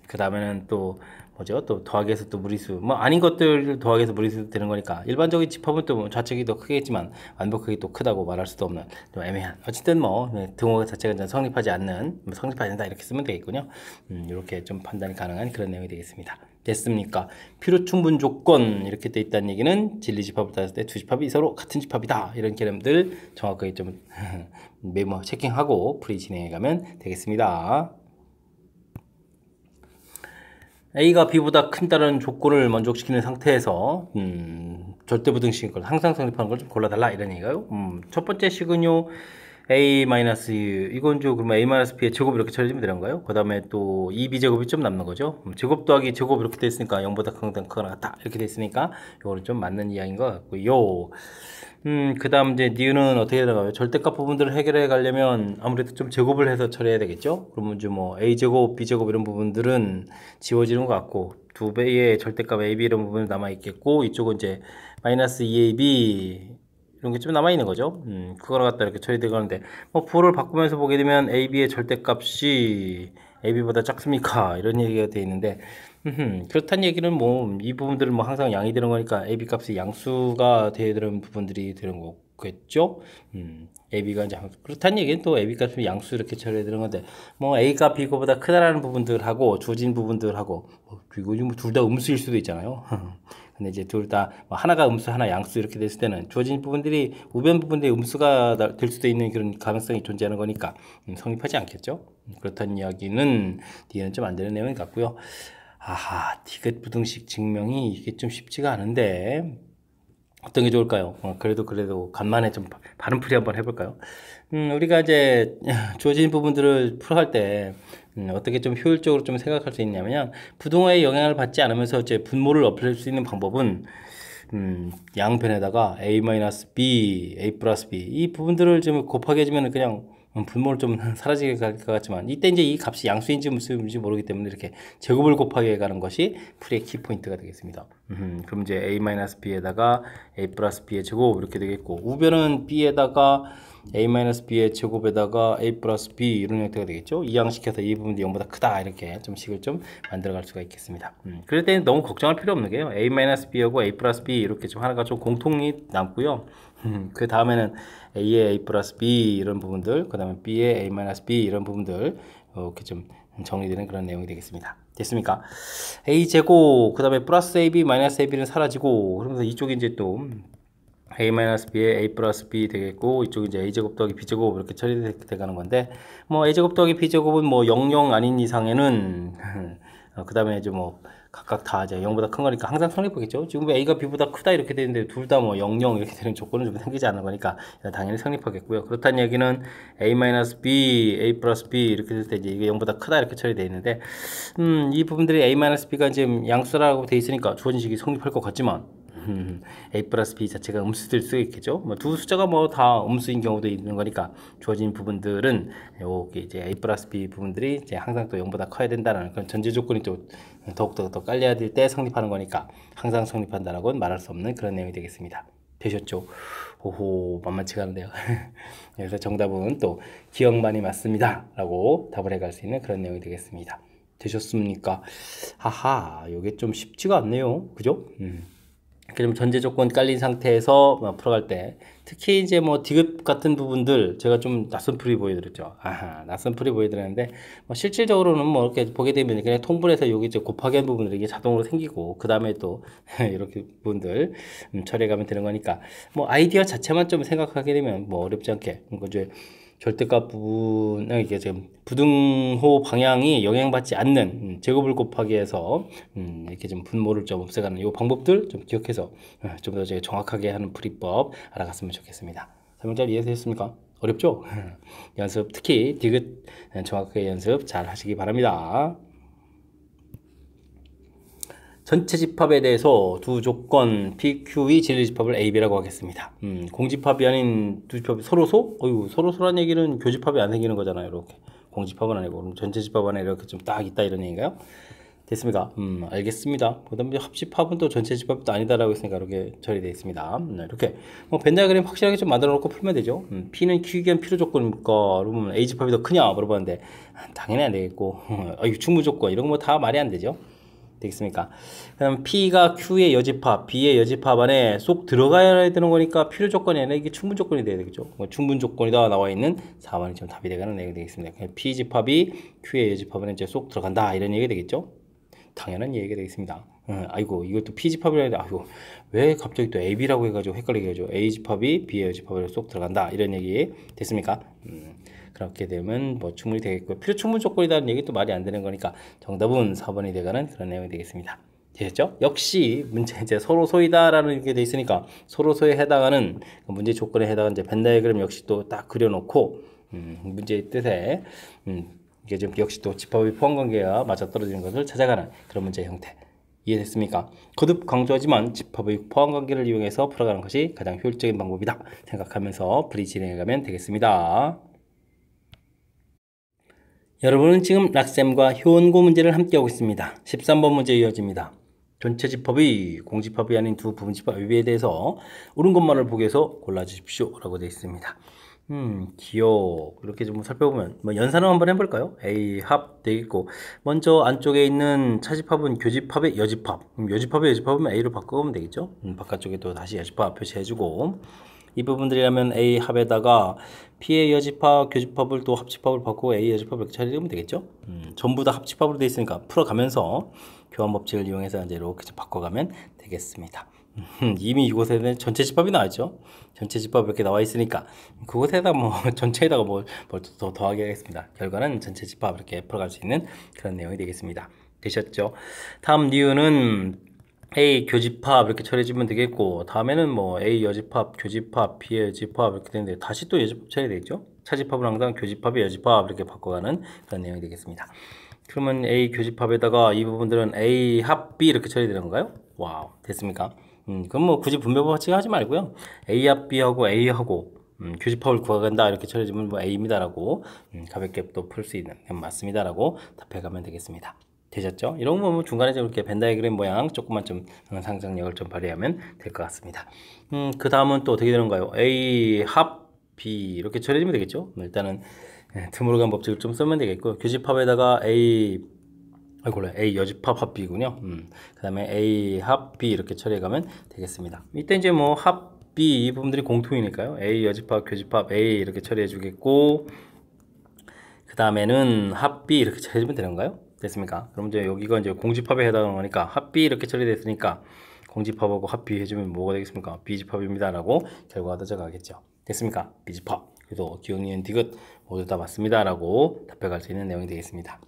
Speaker 1: 그 다음에는 또 뭐죠? 또 더하기해서 또 무리수 뭐 아닌 것들 더하기해서 무리수 되는 거니까 일반적인 집합은 또 뭐 좌측이 더 크겠지만 완벽하게 또 크다고 말할 수도 없는 좀 애매한 어쨌든 뭐 등호 자체가 성립하지 않는 성립하지 않는다 이렇게 쓰면 되겠군요. 이렇게 좀 판단이 가능한 그런 내용이 되겠습니다. 됐습니까? 필요 충분 조건 이렇게 돼 있다는 얘기는 진리 집합을 따졌을 때 두 집합이 서로 같은 집합이다 이런 개념들 정확하게 좀 메모 체킹하고 풀이 진행해 가면 되겠습니다. A가 B보다 큰다는 조건을 만족시키는 상태에서 절대부등식인 걸 항상 성립하는 걸 좀 골라달라 이런 얘기가요. 첫 번째 식은요 A-U 이건 좀 그러면 A-B의 제곱 이렇게 처리되면 되는 거예요. 그 다음에 또 2B제곱이 좀 남는 거죠. 제곱 더하기 제곱 이렇게 돼 있으니까 0보다 크거나 같다 이렇게 돼 있으니까 요거는 좀 맞는 이야기인 것 같고요. 그 다음 이제 니은은 어떻게 들어가요? 절대값 부분들을 해결해 가려면 아무래도 좀 제곱을 해서 처리해야 되겠죠? 그러면 이제 뭐 A제곱, B제곱 이런 부분들은 지워지는 것 같고 두 배의 절대값 AB 이런 부분은 남아있겠고 이쪽은 이제 마이너스 2AB 이런 게 좀 남아있는 거죠. 그거랑 갖다 이렇게 처리되고 하는데 뭐 부호를 바꾸면서 보게 되면 AB의 절대값이 AB보다 작습니까? 이런 얘기가 되어 있는데 그렇다는 얘기는 뭐 이 부분들은 뭐 항상 양이 되는 거니까 AB 값이 양수가 되는 부분들이 되는 거겠죠. AB가 이제 그렇다는 얘기는 또 AB 값이 양수 이렇게 처리해야 되는 건데 뭐 A가 B거보다 크다라는 부분들하고 주어진 부분들하고 그리고 뭐 둘 다 음수일 수도 있잖아요. 근데 이제 둘 다 뭐 하나가 음수 하나 양수 이렇게 됐을 때는 주어진 부분들이 우변 부분들이 음수가 될 수도 있는 그런 가능성이 존재하는 거니까 성립하지 않겠죠. 그렇다는 이야기는 뒤에는 좀 안 되는 내용인 것 같고요. 아하, 디귿 부등식 증명이 이게 좀 쉽지가 않은데 어떤 게 좋을까요? 그래도 간만에 좀 발음풀이 한번 해볼까요? 우리가 이제 주어진 부분들을 풀어갈 때 어떻게 좀 효율적으로 좀 생각할 수 있냐면 부등호의 영향을 받지 않으면서 이제 분모를 없앨 수 있는 방법은 양변에다가 A-B, A 플러스 B 이 부분들을 좀 곱하게 해주면 그냥 분모를 좀 사라지게 갈 것 같지만 이때 이제 이 값이 양수인지 무수인지 모르기 때문에 이렇게 제곱을 곱하게 가는 것이 풀이의 키포인트가 되겠습니다. 그럼 이제 A-B에다가 A 플러스 B의 제곱 이렇게 되겠고 우변은 B에다가 A-B의 제곱에다가 A 플러스 B 이런 형태가 되겠죠. 이항시켜서 이 부분이 0보다 크다 이렇게 좀 식을 좀 만들어 갈 수가 있겠습니다. 그럴 때는 너무 걱정할 필요 없는 게요. A-B하고 A 플러스 B 이렇게 좀 하나가 좀 공통이 남고요. 그 다음에는 A의 A 플러스 B 이런 부분들 그 다음에 B의 A 마이너스 B 이런 부분들 이렇게 좀 정리되는 그런 내용이 되겠습니다. 됐습니까? A제곱 그 다음에 플러스 AB 마이너스 AB는 사라지고 그러면서 이쪽이 이제 또 A 마이너스 B의 A 플러스 B 되겠고 이쪽이 이제 A제곱 더하기 B제곱 이렇게 처리돼 가는 건데 뭐 A제곱 더하기 B제곱은 뭐 00 아닌 이상에는 그 다음에 이제 뭐 각각 다 이제 0보다 큰 거니까 항상 성립하겠죠. 지금 A가 B보다 크다 이렇게 되는데 둘 다 뭐 00 이렇게 되는 조건은 좀 생기지 않는 거니까 당연히 성립하겠고요. 그렇다는 얘기는 A-B, A 플러스 B 이렇게 될 때 이제 이게 0보다 크다 이렇게 처리되어 있는데 이 부분들이 A-B가 지금 양수라고 되어 있으니까 주어진 식이 성립할 것 같지만 A 플러스 B 자체가 음수될 수 있겠죠. 뭐 두 숫자가 뭐 다 음수인 경우도 있는 거니까 주어진 부분들은 여기 이제 A 플러스 B 부분들이 이제 항상 또 0보다 커야 된다는 그런 전제 조건이 또 더욱더 더 깔려야 될 때 성립하는 거니까 항상 성립한다라고는 말할 수 없는 그런 내용이 되겠습니다. 되셨죠? 오호, 만만치가 않은데요. 그래서 정답은 또 기억만이 맞습니다 라고 답을 해갈 수 있는 그런 내용이 되겠습니다. 되셨습니까? 하하, 이게 좀 쉽지가 않네요. 그죠? 그럼 전제 조건 깔린 상태에서 풀어갈 때 특히 이제 뭐 디귿 같은 부분들 제가 좀 낯선 풀이 보여드렸죠. 아하, 낯선 풀이 보여드렸는데 뭐 실질적으로는 뭐 이렇게 보게 되면 그냥 통분해서 여기 이제 곱하기 한 부분들이 이게 자동으로 생기고 그 다음에 또 이렇게 부분들 처리해 가면 되는 거니까 뭐 아이디어 자체만 좀 생각하게 되면 뭐 어렵지 않게 이제 절대값 부분, 이게 지금 부등호 방향이 영향받지 않는 제곱을 곱하기 해서 이렇게 좀 분모를 좀 없애가는 이 방법들 좀 기억해서 좀 더 정확하게 하는 풀이법 알아갔으면 좋겠습니다. 설명 잘 이해되셨습니까? 어렵죠? 연습, 특히 디귿 정확하게 연습 잘 하시기 바랍니다. 전체 집합에 대해서 두 조건 PQ의 진리집합을 AB라고 하겠습니다. 공집합이 아닌 두 집합이 서로소? 서로소란 얘기는 교집합이 안 생기는 거잖아요. 이렇게 공집합은 아니고 그럼 전체 집합 안에 이렇게 좀 딱 있다 이런 얘기인가요? 됐습니까? 알겠습니다. 그 다음에 합집합은 또 전체 집합도 아니다라고 했으니까 이렇게 처리되어 있습니다. 이렇게 벤 다이어그램 확실하게 좀 만들어 놓고 풀면 되죠. P는 Q에 대한 필요 조건입니까? 그러면 A 집합이 더 크냐 물어봤는데 당연히 안 되겠고 충분 조건 이런 거 뭐 다 말이 안 되죠. 되겠습니까? 그럼 P가 Q의 여집합, B의 여집합 안에 쏙 들어가야 되는 거니까 필요 조건이 아니라 이게 충분 조건이 돼야 되겠죠. 충분 조건이다 나와 있는 4번이 좀 답이 되가는 내용이 되겠습니다. P 집합이 Q의 여집합 안에 이제 쏙 들어간다 이런 얘기가 되겠죠. 당연한 얘기가 되겠습니다. 아이고 이것도 P 집합이라 해야 아이고 왜 갑자기 또 AB라고 해가지고 헷갈리게 하죠. A 집합이 B의 여집합에 쏙 들어간다 이런 얘기 됐습니까? 그렇게 되면 뭐 충분히 되겠고 필요 충분 조건이라는 얘기 또 말이 안 되는 거니까 정답은 4번이 되가는 그런 내용이 되겠습니다. 되셨죠? 역시 문제 이제 서로소이다라는 게 돼 있으니까 서로소에 해당하는 문제 조건에 해당하는 이제 벤 다이어그램 역시 또 딱 그려놓고 문제의 뜻에 이게 좀 역시 또 집합의 포함관계가 맞아떨어지는 것을 찾아가는 그런 문제 형태. 이해됐습니까? 거듭 강조하지만 집합의 포함관계를 이용해서 풀어가는 것이 가장 효율적인 방법이다 생각하면서 풀이 진행해가면 되겠습니다. 여러분은 지금 락셈과 효원고 문제를 함께하고 있습니다. 13번 문제 이어집니다. 전체 집합의 공집합이 아닌 두 부분집합 위에 대해서 옳은 것만을 보기 위해서 골라주십시오 라고 되어 있습니다. 기억 이렇게 좀 살펴보면 뭐 연산을 한번 해볼까요? A 합 되겠고 먼저 안쪽에 있는 차집합은 교집합의 여집합 여집합의 여집합은 A로 바꿔보면 되겠죠. 바깥쪽에 또 다시 여집합 표시해주고 이 부분들이라면 A 합에다가 P의 여집합 교집합을 또 합집합을 바꾸고 A 여집합을 이렇게 처리하면 되겠죠. 전부 다 합집합으로 되어 있으니까 풀어가면서 교환 법칙을 이용해서 이제 이렇게 바꿔가면 되겠습니다. 이미 이곳에는 전체 집합이 나왔죠. 전체 집합 이렇게 나와 있으니까 그곳에다 뭐 전체에다가 뭘 더 더하게 하겠습니다. 결과는 전체 집합 이렇게 풀어갈 수 있는 그런 내용이 되겠습니다. 되셨죠? 다음 이유는 A 교집합 이렇게 처리해주면 되겠고 다음에는 뭐 A 여집합, 교집합, B의 여집합 이렇게 되는데 다시 또 여집합 처리되겠죠. 차집합은 항상 교집합의 여집합 이렇게 바꿔가는 그런 내용이 되겠습니다. 그러면 A 교집합에다가 이 부분들은 A 합 B 이렇게 처리되는 건가요? 와우 됐습니까? 그럼 뭐 굳이 분배법 같이 하지 말고요. A 합 B하고 A하고 교집합을 구하간다 이렇게 처리해주면 뭐 A입니다라고 가볍게 또 풀 수 있는 맞습니다라고 답해가면 되겠습니다. 되셨죠? 이런 거 보면 중간에 좀 이렇게 벤 다이어그램 모양 조금만 좀 상상력을 좀 발휘하면 될 것 같습니다. 그 다음은 또 어떻게 되는가요? A 합 B 이렇게 처리해주면 되겠죠? 일단은 드물간 법칙을 좀 쓰면 되겠고 교집합에다가 A 여집합 합 B군요. 그 다음에 A 합 B 이렇게 처리해가면 되겠습니다. 이때 이제 뭐 합 B 이 부분들이 공통이니까요. A 여집합 교집합 A 이렇게 처리해 주겠고 그 다음에는 합 B 이렇게 처리해주면 되는가요? 됐습니까? 그럼 이제 여기가 이제 공집합에 해당하는 거니까 합 B 이렇게 처리됐으니까 공집합하고 합 B 해주면 뭐가 되겠습니까? B집합입니다 라고 결과가 떠져가겠죠. 됐습니까? B집합. 그래서 기억, 니은, 디귿 모두 다 맞습니다 라고 답해갈 수 있는 내용이 되겠습니다.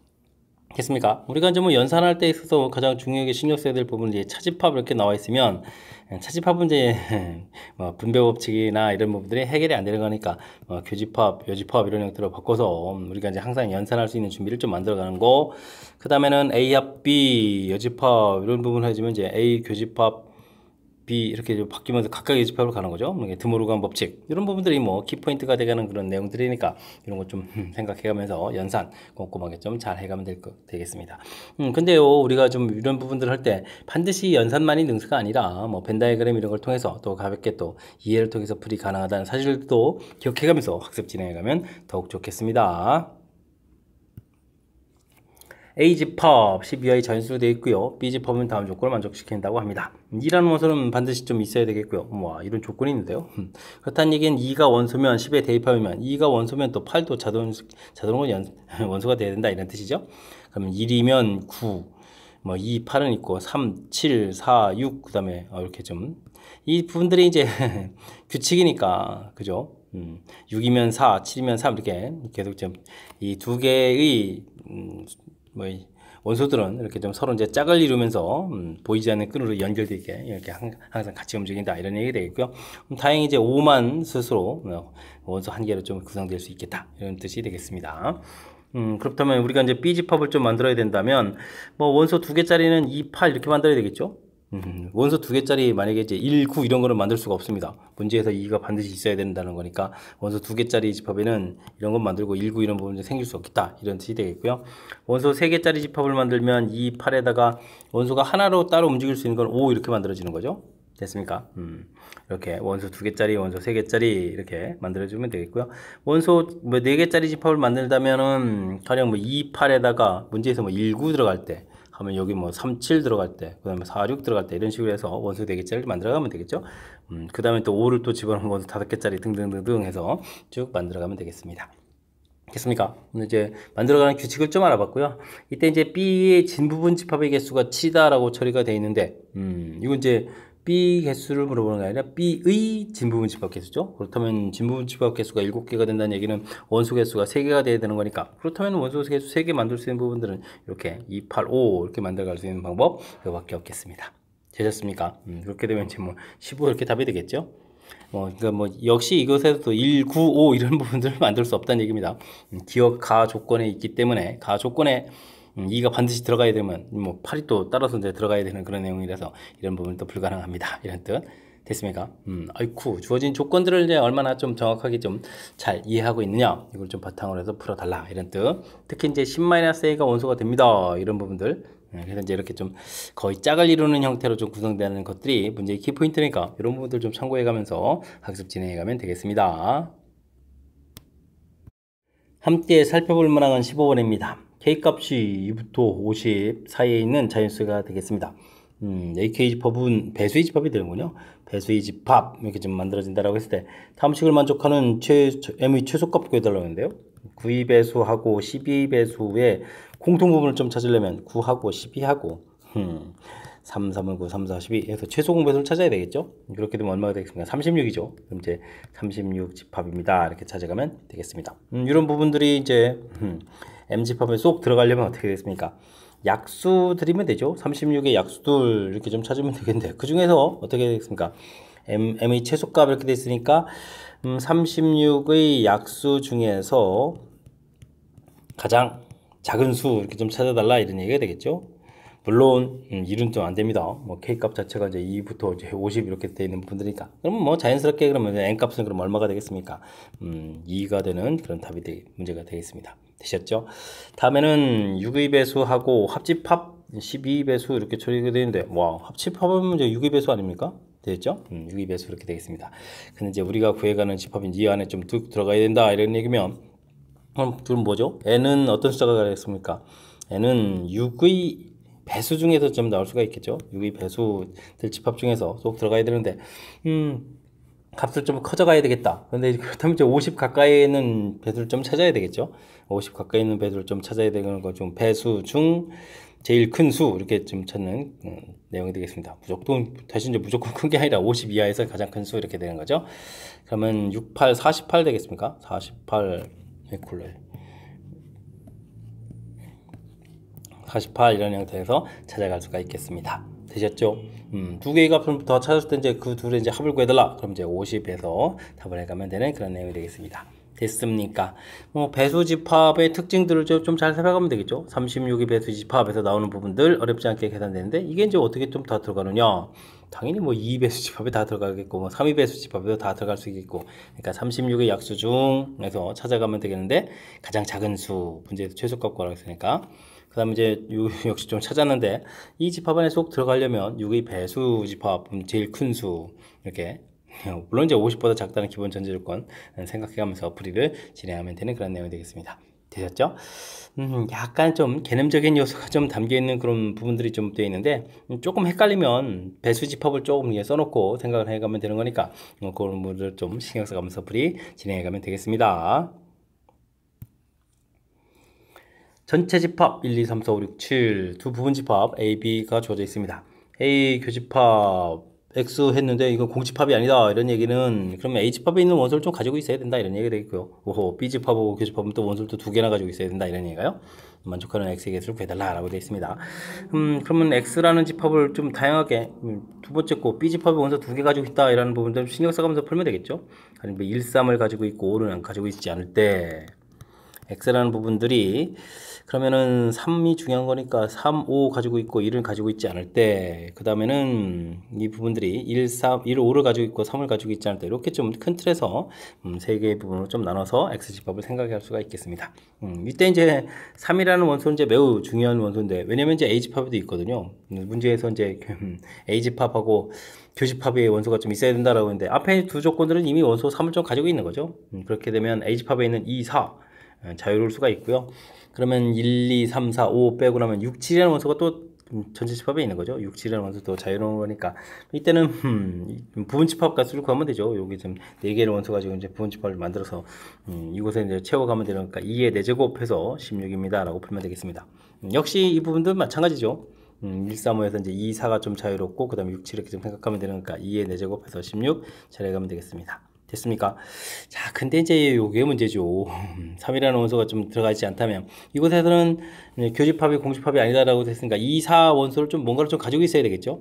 Speaker 1: 됐습니까? 우리가 이제 뭐 연산할 때 있어서 가장 중요하게 신경 써야 될 부분은 이제 차집합 이렇게 나와 있으면 차집합은 이제 뭐 분배 법칙이나 이런 부분들이 해결이 안 되는 거니까 교집합, 여집합 이런 형태로 바꿔서 우리가 이제 항상 연산할 수 있는 준비를 좀 만들어가는 거. 그 다음에는 A 합 B 여집합 이런 부분을 해주면 이제 A 교집합 B 이렇게 바뀌면서 각각 여집합으로 가는 거죠. 드모르간 법칙 이런 부분들이 뭐 키포인트가 되가는 그런 내용들이니까 이런 거 좀 생각해가면서 연산 꼼꼼하게 좀 잘 해가면 되겠습니다. 근데요 우리가 좀 이런 부분들을 할 때 반드시 연산만이 능수가 아니라 뭐 벤 다이어그램 이런 걸 통해서 또 가볍게 또 이해를 통해서 풀이 가능하다는 사실도 기억해가면서 학습 진행해가면 더욱 좋겠습니다. A집합 12와의 자연수로 되어 있고요. B집합은 다음 조건을 만족시킨다고 합니다. 2라는 원소는 반드시 좀 있어야 되겠고요. 와 이런 조건이 있는데요. 그렇다는 얘기는 2가 원소면 10의 대입합이면 2가 원소면 또 8도 자동으로 원소가 돼야 된다 이런 뜻이죠. 그러면 1이면 9, 뭐 2, 8은 있고 3, 7, 4, 6 그 다음에 이렇게 좀 이 부분들이 이제 규칙이니까 그죠? 6이면 4, 7이면 3 이렇게 계속 좀 이 두 개의 뭐 원소들은 이렇게 좀 서로 이제 짝을 이루면서 보이지 않는 끈으로 연결되어 있게 이렇게 항상 같이 움직인다 이런 얘기가 되겠고요. 다행히 이제 5만 스스로 원소 한 개로 좀 구성될 수 있겠다 이런 뜻이 되겠습니다. 그렇다면 우리가 이제 B집합을 좀 만들어야 된다면 뭐 원소 두 개짜리는 2, 8 이렇게 만들어야 되겠죠. 원소 두 개짜리 만약에 이제 1, 9 이런 거를 만들 수가 없습니다. 문제에서 2가 반드시 있어야 된다는 거니까 원소 두 개짜리 집합에는 이런 것 만들고 1, 9 이런 부분이 생길 수 없겠다 이런 뜻이 되겠고요. 원소 세 개짜리 집합을 만들면 2, 8에다가 원소가 하나로 따로 움직일 수 있는 건 5 이렇게 만들어지는 거죠. 됐습니까? 이렇게 원소 두 개짜리, 원소 세 개짜리 이렇게 만들어주면 되겠고요. 원소 뭐 네 개짜리 집합을 만들다면은 가령 뭐 2, 8에다가 문제에서 뭐 1, 9 들어갈 때 하면 여기 뭐 3, 7 들어갈 때, 그 다음에 4, 6 들어갈 때 이런 식으로 해서 원소 4개짜리를 만들어가면 되겠죠. 그 다음에 또 5를 또 집어넣은 원소 5개짜리 등등등등 해서 쭉 만들어가면 되겠습니다. 됐습니까? 오늘 이제 만들어가는 규칙을 좀 알아봤고요. 이때 이제 B의 진부분 집합의 개수가 7이다라고 처리가 되어 있는데, 이건 이제 B 개수를 물어보는 게 아니라 B의 진부분 집합 개수죠. 그렇다면 진부분 집합 개수가 7개가 된다는 얘기는 원소 개수가 3개가 돼야 되는 거니까, 그렇다면 원소 개수 3개 만들 수 있는 부분들은 이렇게 2, 8, 5 이렇게 만들어갈 수 있는 방법 이거밖에 없겠습니다. 되셨습니까? 그렇게 되면 이제 뭐 15 이렇게 답이 되겠죠. 그러니까 뭐 역시 이것에서도 1, 9, 5 이런 부분들을 만들 수 없다는 얘기입니다. 기억 가 조건에 있기 때문에 가 조건에 2가 반드시 들어가야 되면 뭐 8이 또 따라서 이제 들어가야 되는 그런 내용이라서 이런 부분은 또 불가능합니다. 이런 뜻 됐습니까? 아이쿠 주어진 조건들을 이제 얼마나 좀 정확하게 좀 잘 이해하고 있느냐 이걸 좀 바탕으로 해서 풀어달라 이런 뜻. 특히 이제 10-A가 원소가 됩니다. 이런 부분들. 그래서 이제 이렇게 좀 거의 짝을 이루는 형태로 좀 구성되는 것들이 문제의 키포인트니까 이런 부분들 좀 참고해 가면서 학습 진행해 가면 되겠습니다. 함께 살펴볼 문항은 15번입니다. K값이 2부터 50 사이에 있는 자연수가 되겠습니다. AK 집합은 배수의 집합이 되는군요. 배수의 집합 이렇게 좀 만들어진다라고 했을 때 다음식을 만족하는 M의 최소값 구해달라고 했는데요. 9배수하고 12배수의 공통부분을 좀 찾으려면 9하고 12하고 3, 3은 9, 3, 4, 12 해서 최소 공배수를 찾아야 되겠죠. 그렇게 되면 얼마가 되겠습니까? 36이죠. 그럼 이제 36 집합입니다. 이렇게 찾아가면 되겠습니다. 이런 부분들이 이제 M집합에 쏙 들어가려면 어떻게 되겠습니까? 약수 드리면 되죠. 36의 약수들 이렇게 좀 찾으면 되겠는데 그 중에서 어떻게 되겠습니까? M의 최소값 이렇게 돼 있으니까 36의 약수 중에서 가장 작은 수 이렇게 좀 찾아달라 이런 얘기가 되겠죠. 물론 이는 좀 안 됩니다. 뭐 K 값 자체가 이제 2부터 이제 50 이렇게 되어 있는 부분들이니까 그럼 뭐 자연스럽게 그러면 N 값은 그럼 얼마가 되겠습니까? 2가 되는 그런 답이 문제가 되겠습니다. 되셨죠? 다음에는 6의 배수하고 합집합 12 배수 이렇게 처리가 되는데 와 합집합은 이제 6의 배수 아닙니까? 되겠죠? 6의 배수 이렇게 되겠습니다. 근데 이제 우리가 구해가는 집합이 이 안에 좀 뚝 들어가야 된다 이런 얘기면 그럼 뭐죠? N은 어떤 숫자가 되겠습니까? N은 6의 배수 중에서 좀 나올 수가 있겠죠. 6의 배수들 집합 중에서 쏙 들어가야 되는데 값을 좀 커져가야 되겠다. 근데 그렇다면 이제 50 가까이 있는 배수를 좀 찾아야 되겠죠. 50 가까이 있는 배수를 좀 찾아야 되는 거 좀 배수 중 제일 큰 수 이렇게 좀 찾는 내용이 되겠습니다. 무조건 다시 이제 무조건 큰 게 아니라 50 이하에서 가장 큰 수 이렇게 되는 거죠. 그러면 68, 48 되겠습니까? 48 48 이런 형태에서 찾아갈 수가 있겠습니다. 되셨죠? 두 개의 값을 더 찾았을 때 이제 그 둘의 이제 합을 구해달라. 그럼 이제 50에서 답을 해가면 되는 그런 내용이 되겠습니다. 됐습니까? 배수 집합의 특징들을 좀 잘 살펴가면 되겠죠? 36의 배수 집합에서 나오는 부분들 어렵지 않게 계산되는데 이게 이제 어떻게 좀 다 들어가느냐? 당연히 뭐 2배수 집합에 다 들어가겠고 뭐 3배수 집합에도 다 들어갈 수 있겠고 그러니까 36의 약수 중에서 찾아가면 되겠는데 가장 작은 수 문제에서 최소값 구하라고 했으니까 그 다음에 이제 역시 좀 찾았는데 이 집합 안에 쏙 들어가려면 6의 배수 집합 제일 큰 수 이렇게 물론 이제 50보다 작다는 기본 전제 조건 생각해가면서 풀이를 진행하면 되는 그런 내용이 되겠습니다. 되셨죠? 약간 좀 개념적인 요소가 좀 담겨있는 그런 부분들이 좀 되어 있는데 조금 헷갈리면 배수 집합을 조금 써놓고 생각을 해가면 되는 거니까 그런 부분들 좀 신경 써가면서 풀이 진행해가면 되겠습니다. 전체 집합 1, 2, 3, 4, 5, 6, 7 두 부분 집합 A, B가 주어져 있습니다. A 교집합 X 했는데 이거 공집합이 아니다 이런 얘기는 그러면 A집합에 있는 원소를 좀 가지고 있어야 된다 이런 얘기가 되겠고요. 오호 B집합하고 Q집합은 또 원소를 또 두 개나 가지고 있어야 된다 이런 얘기가요. 만족하는 X의 개수를 구해달라라고 되어 있습니다. 그러면 X라는 집합을 좀 다양하게 두 번째 거 B집합의 원소 두 개 가지고 있다 이라는 부분들 신경 써가면서 풀면 되겠죠. 아니면 1, 3을 가지고 있고 5는 가지고 있지 않을 때 X라는 부분들이 그러면은 3이 중요한 거니까 3, 5 가지고 있고 1을 가지고 있지 않을 때 그 다음에는 이 부분들이 1, 3, 1, 5를 가지고 있고 3을 가지고 있지 않을 때 이렇게 좀 큰 틀에서 세 개의 부분으로 좀 나눠서 X집합을 생각할 수가 있겠습니다. 이때 이제 3이라는 원소는 이제 매우 중요한 원소인데 왜냐면 이제 A집합에도 있거든요. 문제에서 이제 A집합하고 교집합의 원소가 좀 있어야 된다라고 했는데 앞에 두 조건들은 이미 원소 3을 좀 가지고 있는 거죠. 그렇게 되면 A집합에 있는 2, 4 자유로울 수가 있고요. 그러면 1, 2, 3, 4, 5 빼고 나면 6, 7이라는 원소가 또 전체 집합에 있는 거죠. 6, 7이라는 원소도 자유로운 거니까 이때는 부분 집합 값을 구하면 되죠. 여기 좀 4개의 원소 가지고 이제 부분 집합을 만들어서 이곳에 이제 채워가면 되니까 2의 4제곱해서 16입니다. 라고 풀면 되겠습니다. 역시 이 부분도 마찬가지죠. 1, 3, 5에서 이제 2, 4가 좀 자유롭고 그 다음에 6, 7 이렇게 좀 생각하면 되니까 2의 4제곱해서 16 처리해가면 되겠습니다. 됐습니까? 자, 근데 이제 요게 문제죠. 3이라는 원소가 좀 들어가 있지 않다면 이곳에서는 교집합이 공집합이 아니다라고 됐으니까 2, 4 원소를 좀 뭔가를 좀 가지고 있어야 되겠죠.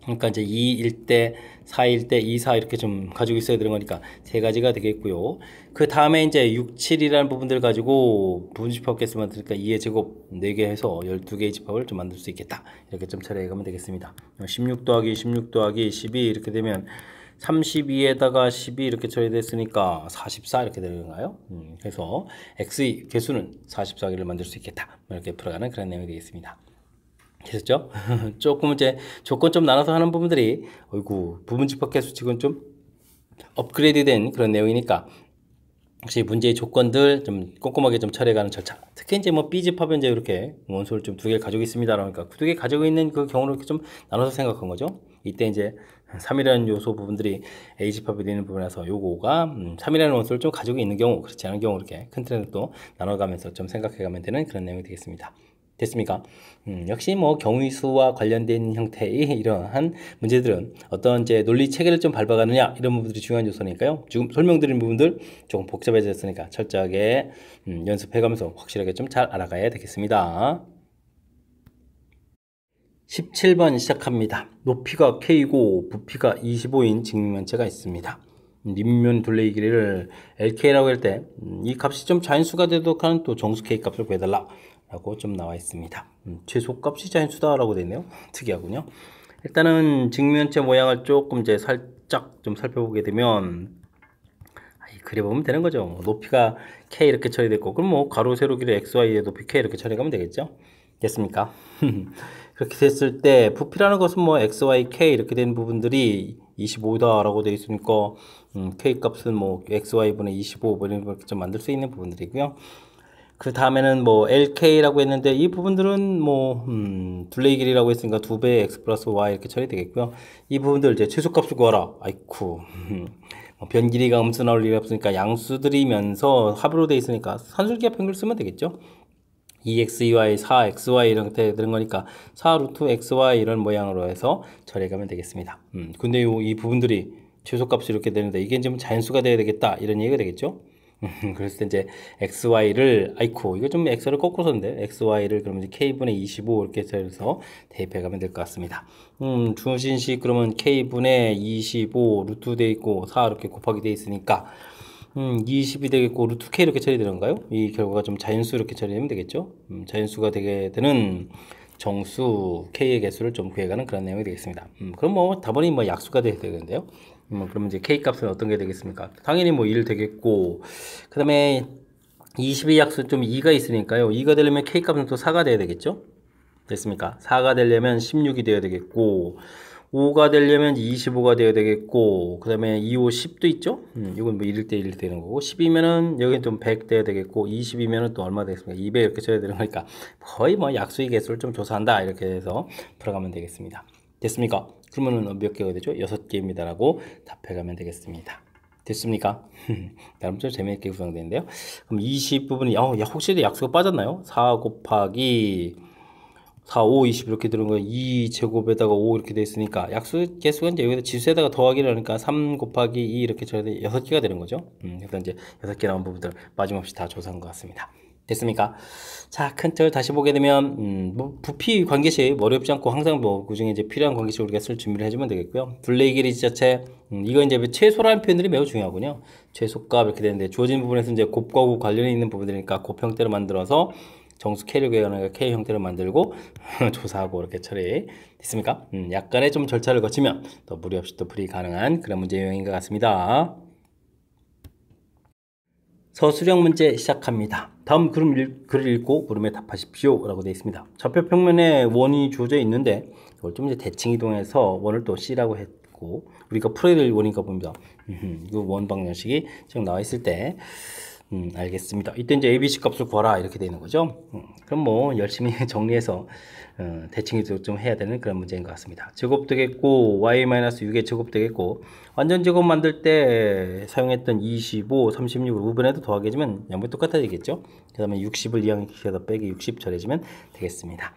Speaker 1: 그러니까 이제 2일 때, 4일 때, 2, 4 이렇게 좀 가지고 있어야 되는 거니까 세 가지가 되겠고요. 그 다음에 이제 6, 7이라는 부분들 가지고 부분집합 개수 만드니까 2의 제곱 4개 해서 12개의 집합을 좀 만들 수 있겠다. 이렇게 좀 처리해 가면 되겠습니다. 16 더하기 16 더하기 12 이렇게 되면 32에다가 12 이렇게 처리됐으니까 44 이렇게 되는 건가요? 그래서 X의 개수는 44개를 만들 수 있겠다. 이렇게 풀어가는 그런 내용이 되겠습니다. 됐죠? 조금 이제 조건 좀 나눠서 하는 부분들이 어이구 부분집합 개수 지금 좀 업그레이드 된 그런 내용이니까 혹시 문제의 조건들 좀 꼼꼼하게 좀 처리해가는 절차. 특히 이제 뭐 B집합은 이제 이렇게 원소를 좀 두 개 가지고 있습니다. 그러니까 두 개 가지고 있는 그 경우를 이렇게 좀 나눠서 생각한 거죠. 이때 이제 3이라는 요소 부분들이 A집합이 되는 부분에서 요거가 3이라는 원소를 좀 가지고 있는 경우, 그렇지 않은 경우 이렇게 큰 틀에서 또 나눠가면서 좀 생각해가면 되는 그런 내용이 되겠습니다. 됐습니까? 역시 뭐 경우수와 관련된 형태의 이러한 문제들은 어떤 이제 논리 체계를 좀 밟아가느냐 이런 부분들이 중요한 요소니까요. 지금 설명드린 부분들 조금 복잡해졌으니까 철저하게 연습해가면서 확실하게 좀 잘 알아가야 되겠습니다. 17번 시작합니다. 높이가 K고 부피가 25인 직면체가 있습니다. 립면 둘레의 길이를 LK라고 할 때 이 값이 좀 자연수가 되도록 하는 또 정수 K 값을 구해달라 라고 좀 나와 있습니다. 최소값이 자연수다 라고 되어 있네요. 특이하군요. 일단은 직면체 모양을 조금 이제 살짝 좀 살펴보게 되면 그려보면 되는 거죠. 높이가 K 이렇게 처리됐고 그럼 뭐 가로 세로 길이 XY의 높이 K 이렇게 처리하면 되겠죠. 됐습니까? 그렇게 됐을 때 부피라는 것은 뭐 XY, K 이렇게 된 부분들이 25다 라고 되어 있으니까 K 값은 뭐 XY분의 25 뭐 이렇게 좀 만들 수 있는 부분들이고요. 그 다음에는 뭐 LK라고 했는데 이 부분들은 뭐 둘레의 길이라고 했으니까 2배 X 플러스 Y 이렇게 처리되겠고요. 이 부분들 이제 최소값을 구하라. 아이쿠 변 길이가 음수 나올 일이 없으니까 양수들이면서 합으로 되어 있으니까 산술기하 평균을 쓰면 되겠죠. 2xy, 4xy 이런 형태 되는 거니까 4 루트 xy 이런 모양으로 해서 처리해가면 되겠습니다. 근데 이 부분들이 최소값이 이렇게 되는데 이게 좀 자연수가 돼야 되겠다 이런 얘기가 되겠죠. 그랬을 때 이제 xy를 아이코 이거 좀 x를 거꾸로 썼는데 xy를 그러면 이제 k분의 25 이렇게 해서 대입해 가면 될 것 같습니다. 중심식 그러면 k분의 25 루트 돼 있고 4 이렇게 곱하기 돼 있으니까 20이 되겠고 루트 k 이렇게 처리되는 건가요? 이 결과가 좀 자연수 이렇게 처리되면 되겠죠. 자연수가 되게 되는 정수 k의 개수를 좀 구해가는 그런 내용이 되겠습니다. 그럼 뭐 답안이 뭐 약수가 돼야 되는데요. 그러면 이제 k 값은 어떤 게 되겠습니까? 당연히 뭐 1 되겠고 그 다음에 20의 약수 좀 2가 있으니까요. 2가 되려면 k 값은 또 4가 돼야 되겠죠. 됐습니까? 4가 되려면 16이 돼야 되겠고 5가 되려면 25가 돼야 되겠고 그 다음에 2, 5, 10도 있죠. 이건 뭐 1대 1 되는 거고 10이면은 여기는 좀 100 돼야 되겠고 20이면은 또 얼마 되겠습니까? 200 이렇게 쳐야 되는 거니까 거의 뭐 약수의 개수를 좀 조사한다 이렇게 해서 풀어가면 되겠습니다. 됐습니까? 그러면은 몇 개가 되죠? 6개입니다 라고 답해가면 되겠습니다. 됐습니까? 나름 좀 재미있게 구성되는데요. 그럼 20 부분이 혹시 약수가 빠졌나요? 4 곱하기 4, 5, 20 이렇게 들은 거 2제곱에다가 5 이렇게 돼 있으니까 약수 개수가 이제 여기다 지수에다가 더하기를 하니까 3 곱하기 2 이렇게 쳐야 돼 6개가 되는 거죠. 그래서 이제 6개 나온 부분들 빠짐없이 다 조사한 것 같습니다. 됐습니까? 자, 큰 틀 다시 보게 되면 뭐 부피 관계식 어렵지 않고 항상 뭐 그중에 이제 필요한 관계식 우리가 쓸 준비를 해주면 되겠고요. 둘레의 길이 자체 이거 이제 최소라는 표현들이 매우 중요하군요. 최소값 이렇게 되는데 주어진 부분에서 이제 곱과 곱 관련이 있는 부분이니까 곱 형태로 만들어서 정수 K를 구하니까 K 형태로 만들고 조사하고 이렇게 처리 됐습니까? 약간의 좀 절차를 거치면 또 무리 없이 또 풀이 가능한 그런 문제 유형인 것 같습니다. 서술형 문제 시작합니다. 다음 글을 읽고 물음에 답하십시오 라고 되어 있습니다. 좌표 평면에 원이 주어져 있는데 이걸 좀 이제 대칭 이동해서 원을 또 C라고 했고 우리가 풀어야 될 원인가 봅니다. 이 원 방정식이 지금 나와 있을 때 알겠습니다. 이때 이제 ABC 값을 구하라 이렇게 되는 거죠. 그럼 뭐 열심히 정리해서 대칭 이동 좀 해야 되는 그런 문제인 것 같습니다. 제곱 되겠고 y-6의 제곱 되겠고 완전 제곱 만들 때 사용했던 25, 36을 우변에도 더하게해주면 양변 똑같아지겠죠. 그 다음에 60을 이항시켜서 빼기 60 처리해주면 되겠습니다.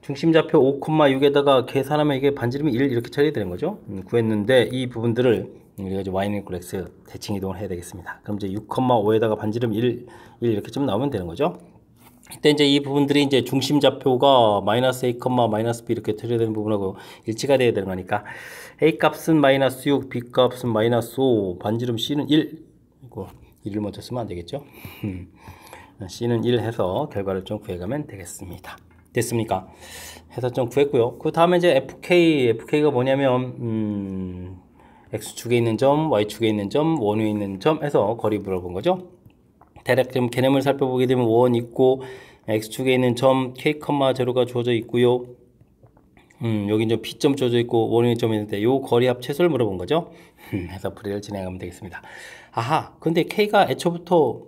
Speaker 1: 중심좌표 5,6에다가 계산하면 이게 반지름이 1 이렇게 처리되는 거죠. 구했는데 이 부분들을 우리가 이제 y는 equal x 대칭 이동을 해야 되겠습니다. 그럼 이제 6,5에다가 반지름 1 이렇게 좀 나오면 되는 거죠. 이때 이제 이 부분들이 이제 중심좌표가 마이너스 a, 마이너스 b 이렇게 처리되는 부분하고 일치가 되어야 되는 거니까 a 값은 마이너스 6, b 값은 마이너스 5, 반지름 c는 1 이거 1을 먼저 쓰면 안 되겠죠. c는 1 해서 결과를 좀 구해가면 되겠습니다. 됐습니까? 해서 좀 구했고요. 그 다음에 이제 FK가 뭐냐면 X축에 있는 점, Y축에 있는 점, 원위에 있는 점에서 거리 물어본 거죠. 대략 좀 개념을 살펴보게 되면 원 있고 X축에 있는 점 K, 0가 주어져 있고요. 여기 이제 P점 주어져 있고 원위의 점이 있는데 요 거리 합체수를 물어본 거죠. 해서 풀이를 진행하면 되겠습니다. 아하, 근데 K가 애초부터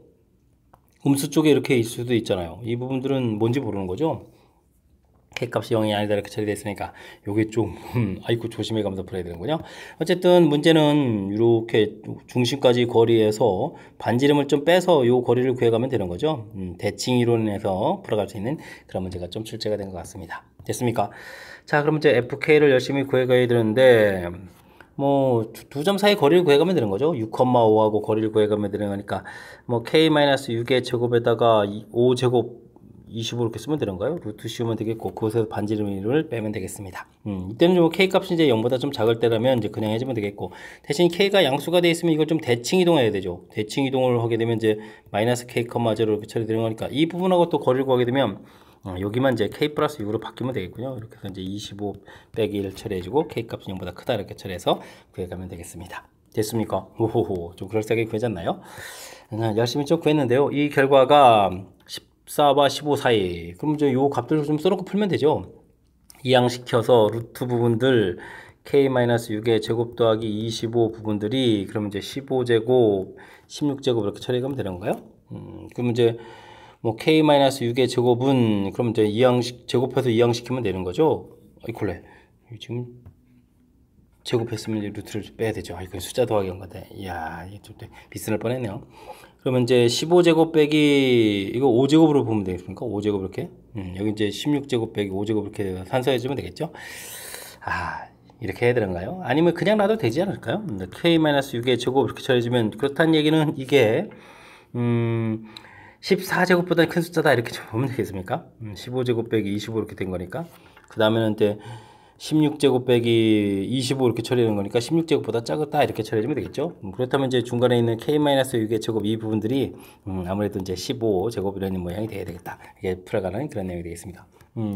Speaker 1: 음수 쪽에 이렇게 있을 수도 있잖아요. 이 부분들은 뭔지 모르는 거죠. K값이 0이 아니다 이렇게 처리되어 있으니까 요게 좀 아이고 조심해 가면서 풀어야 되는군요. 어쨌든 문제는 이렇게 중심까지 거리에서 반지름을 좀 빼서 요 거리를 구해가면 되는 거죠. 대칭 이론에서 풀어갈 수 있는 그런 문제가 좀 출제가 된 것 같습니다. 됐습니까? 자, 그럼 이제 FK를 열심히 구해가야 되는데 뭐 두 점 사이 거리를 구해가면 되는 거죠. 6,5하고 거리를 구해가면 되는 거니까 뭐 K-6의 제곱에다가 5제곱 25 이렇게 쓰면 되는가요? 루트 씌우면 되겠고 그것에서 반지름을 빼면 되겠습니다. 이때는 좀 K 값이 이제 0보다 좀 작을 때라면 이제 그냥 해주면 되겠고 대신 K가 양수가 되어 있으면 이걸 좀 대칭 이동해야 되죠. 대칭 이동을 하게 되면 이제 마이너스 K, 0 이렇게 처리되는 거니까 이 부분하고 또 거리를 구하게 되면 여기만 이제 K 플러스 6으로 바뀌면 되겠군요. 이렇게 해서 이제 25 빼기 1 처리해주고 K 값이 0보다 크다 이렇게 처리해서 구해가면 되겠습니다. 됐습니까? 오호호, 좀 그럴싸하게 구해졌나요? 열심히 좀 구했는데요. 이 결과가 14와 15 사이. 그럼 이제 요 값들을 좀 써놓고 풀면 되죠. 이항시켜서 루트 부분들 K-6의 제곱 더하기 25 부분들이 그럼 이제 15제곱, 16제곱 이렇게 처리하면 되는 건가요? 그럼 이제 뭐 K-6의 제곱은 그럼 이제 제곱해서 이항시키면 되는 거죠. 아이콜레. 지금 제곱했으면 루트를 빼야 되죠. 이거 숫자 더하기 한 건데. 이야, 이게 좀 비슷할 뻔했네요. 그러면 이제 15제곱 빼기 이거 5제곱으로 보면 되겠습니까? 5제곱 이렇게. 여기 이제 16제곱 빼기 5제곱 이렇게 산수해 주면 되겠죠? 아, 이렇게 해야 되는가요? 아니면 그냥 놔도 되지 않을까요? K-6의 제곱 이렇게 처리해 주면 그렇다는 얘기는 이게 14제곱보다 큰 숫자다 이렇게 보면 되겠습니까? 15제곱 빼기 25 이렇게 된 거니까. 그 다음에는 이제 16제곱 빼기 25 이렇게 처리하는 거니까 16제곱보다 작다 이렇게 처리해주면 되겠죠. 그렇다면 이제 중간에 있는 K-6의 제곱 이 부분들이 아무래도 이제 15제곱 이런 모양이 돼야 되겠다. 이게 풀어가는 그런 내용이 되겠습니다.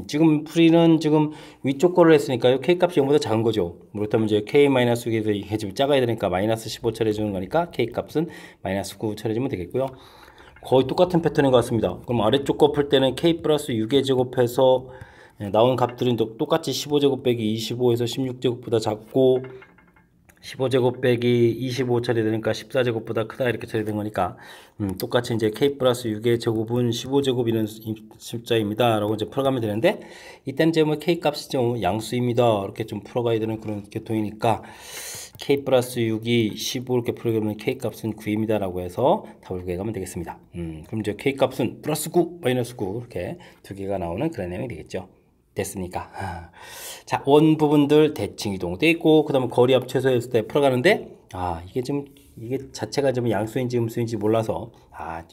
Speaker 1: 지금 풀이는 지금 위쪽 거를 했으니까요. K값이 0보다 작은 거죠. 그렇다면 이제 K-6에서 이게 좀 작아야 되니까 마이너스 15 처리해주는 거니까 K값은 마이너스 9 처리해주면 되겠고요. 거의 똑같은 패턴인 것 같습니다. 그럼 아래쪽 거 풀 때는 K 플러스 6의 제곱해서 나온 값들은 똑같이 15제곱 빼기 25에서 16제곱보다 작고 15제곱 빼기 25 처리되니까 14제곱보다 크다 이렇게 처리된 거니까 똑같이 이제 K 플러스 6의 제곱은 15제곱 이런 숫자입니다 라고 이제 풀어가면 되는데 이때는 이제 뭐 K 값이 좀 양수입니다 이렇게 좀 풀어가야 되는 그런 계통이니까 K 플러스 6이 15 이렇게 풀어가면 K 값은 9입니다 라고 해서 답을 구해가면 되겠습니다. 그럼 이제 K 값은 플러스 9, 마이너스 9 이렇게 두 개가 나오는 그런 내용이 되겠죠. 됐습니까? 자, 원 부분들 대칭 이동돼 있고, 그 다음에 거리 합쳐서했을 때 풀어가는데, 이게 자체가 좀 양수인지 음수인지 몰라서,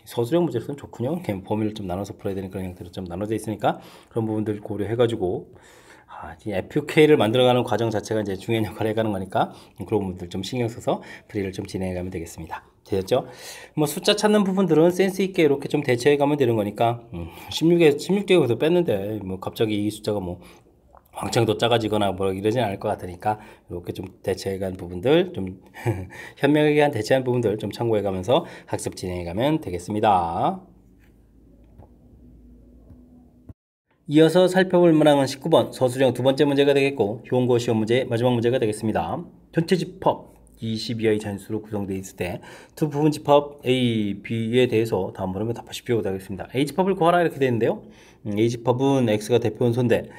Speaker 1: 서술형 문제로서는 좋군요. 그냥 범위를 좀 나눠서 풀어야 되는 그런 형태로 좀 나눠져 있으니까, 그런 부분들 고려해가지고, FQK를 만들어가는 과정 자체가 이제 중요한 역할을 해가는 거니까, 그런 부분들 좀 신경 써서 풀이를 좀 진행해가면 되겠습니다. 되셨죠? 뭐 숫자 찾는 부분들은 센스 있게 이렇게 좀 대처해 가면 되는 거니까 16제곱에서 뺐는데 뭐 갑자기 이 숫자가 뭐 왕창 더 작아지거나 뭐 이러진 않을 것 같으니까 이렇게 좀 대처해 간 부분들 좀 현명하게 한 대처한 부분들 좀 참고해 가면서 학습 진행해 가면 되겠습니다. 이어서 살펴볼 문항은 19번 서술형 두 번째 문제가 되겠고 효원고 시험 문제 마지막 문제가 되겠습니다. 전체 집합 22의 잔수로 구성되어 있을 때 두 부분 집합 A, B에 대해서 다음 물음에 답하십시오. 하겠습니다. A 집합을 구하라 이렇게 되는데요. A 집합은 X가 대표 원소인데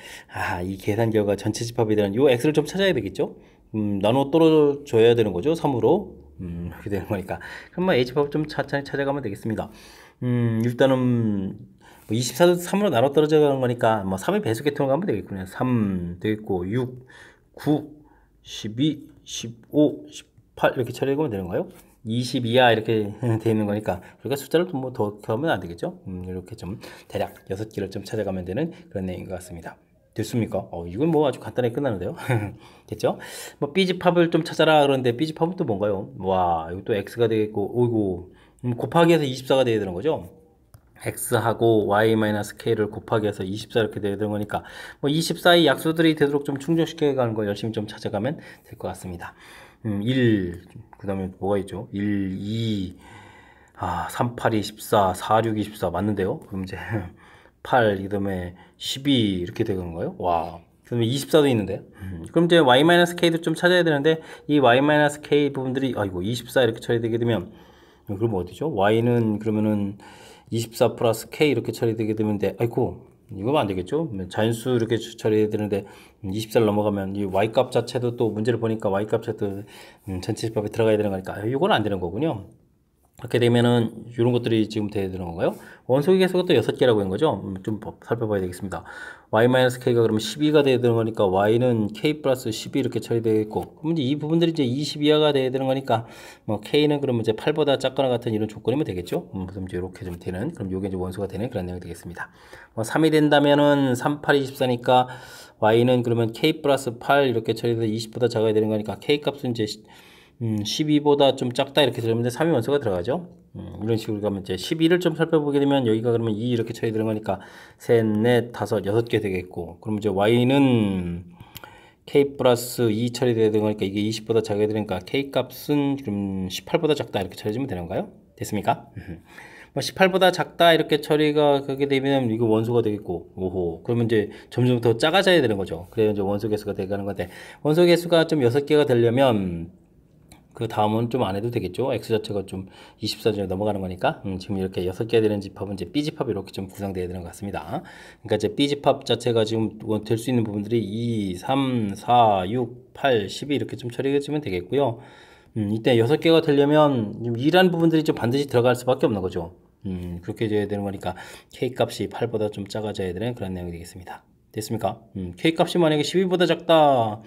Speaker 1: 이 계산 결과 전체 집합에 대한 요 X를 좀 찾아야 되겠죠. 나눠 떨어져야 되는 거죠. 3으로 이렇게 되는 거니까 그럼 A 집합을 좀 천천히 찾아가면 되겠습니다. 일단은 24도 3으로 나눠 떨어져 가는 거니까 뭐 3의 배수 계통을 가면 되겠군요. 3 되겠고 6, 9, 12, 15, 18 이렇게 처리하면 되는 거예요. 22야 이렇게 되어 있는 거니까 우리가 숫자를 좀 뭐 더 하면 안 되겠죠. 이렇게 좀 대략 6개를 좀 찾아가면 되는 그런 내용인 것 같습니다. 됐습니까? 이건 뭐 아주 간단하게 끝나는데요. 됐죠? 뭐 B집합을 좀 찾아라 그러는데 B집합은 또 뭔가요? 와, 이거 또 X가 되겠고, 오이고, 곱하기 해서 24가 되어야 되는 거죠? X하고 Y-K를 곱하기 해서 24 이렇게 되어야 되는 거니까, 뭐 24의 약수들이 되도록 좀 충족시켜 가는 거 열심히 좀 찾아가면 될 것 같습니다. 1, 그 다음에 뭐가 있죠? 1, 2, 3, 8, 2, 14, 4, 6, 24 맞는데요? 그럼 이제 8, 그 다음에 12 이렇게 되는 거예요? 와. 그 다음에 24도 있는데. 그럼 이제 Y-K도 좀 찾아야 되는데, 이 Y-K 부분들이, 24 이렇게 처리되게 되면, 그럼 어디죠? Y는 그러면은 24 플러스 K 이렇게 처리되게 되면 이거 안 되겠죠? 자연수 이렇게 처리해야 되는데 24를 넘어가면 이 Y 값 자체도 또 문제를 보니까 Y 값 자체도 전체 집합에 들어가야 되는 거니까 이건 안 되는 거군요. 그렇게 되면은 이런 것들이 지금 돼야 되는 건가요? 원소의 개수가 또 6개라고 한 거죠? 좀 살펴봐야 되겠습니다. y-k가 그러면 12가 돼야 되는 거니까 y는 k 플러스 12 이렇게 처리되겠고 그럼 이제 이 부분들이 이제 22가 돼야 되는 거니까 뭐 k는 그러면 이제 8보다 작거나 같은 이런 조건이면 되겠죠? 그럼 이제 이렇게 좀 되는 그럼 요게 이제 원소가 되는 그런 내용이 되겠습니다. 뭐 3이 된다면은 3, 8, 24니까 y는 그러면 k 플러스 8 이렇게 처리돼서 20보다 작아야 되는 거니까 k 값은 이제 12보다 좀 작다 이렇게 들으면 3의 원소가 들어가죠. 이런 식으로 가면 이제 12를 좀 살펴보게 되면 여기가 그러면 2 이렇게 처리 되는 거니까 셋, 넷, 다섯, 6개 되겠고 그럼 이제 y는 k 플러스 2 처리돼야 되는 거니까 이게 20보다 작아야 되니까 k 값은 그럼 18보다 작다 이렇게 처리되면 되는 건가요? 됐습니까? 뭐 18보다 작다 이렇게 처리가 그게 되면 이거 원소가 되겠고 오호 그러면 이제 점점 더 작아져야 되는 거죠. 그래야 이제 원소 개수가 되가는 건데 원소 개수가 좀 6개가 되려면 그 다음은 좀 안 해도 되겠죠. X 자체가 좀 24전에 넘어가는 거니까 지금 이렇게 6개 되는 집합은 이제 B집합이 이렇게 좀 구성되어야 되는 것 같습니다. 그러니까 이제 B집합 자체가 지금 될 수 있는 부분들이 2, 3, 4, 6, 8, 12 이렇게 좀 처리해주면 되겠고요. 이때 6개가 되려면 2라는 부분들이 좀 반드시 들어갈 수밖에 없는 거죠. 그렇게 돼야 되는 거니까 K 값이 8보다 좀 작아져야 되는 그런 내용이 되겠습니다. 됐습니까? K 값이 만약에 12보다 작다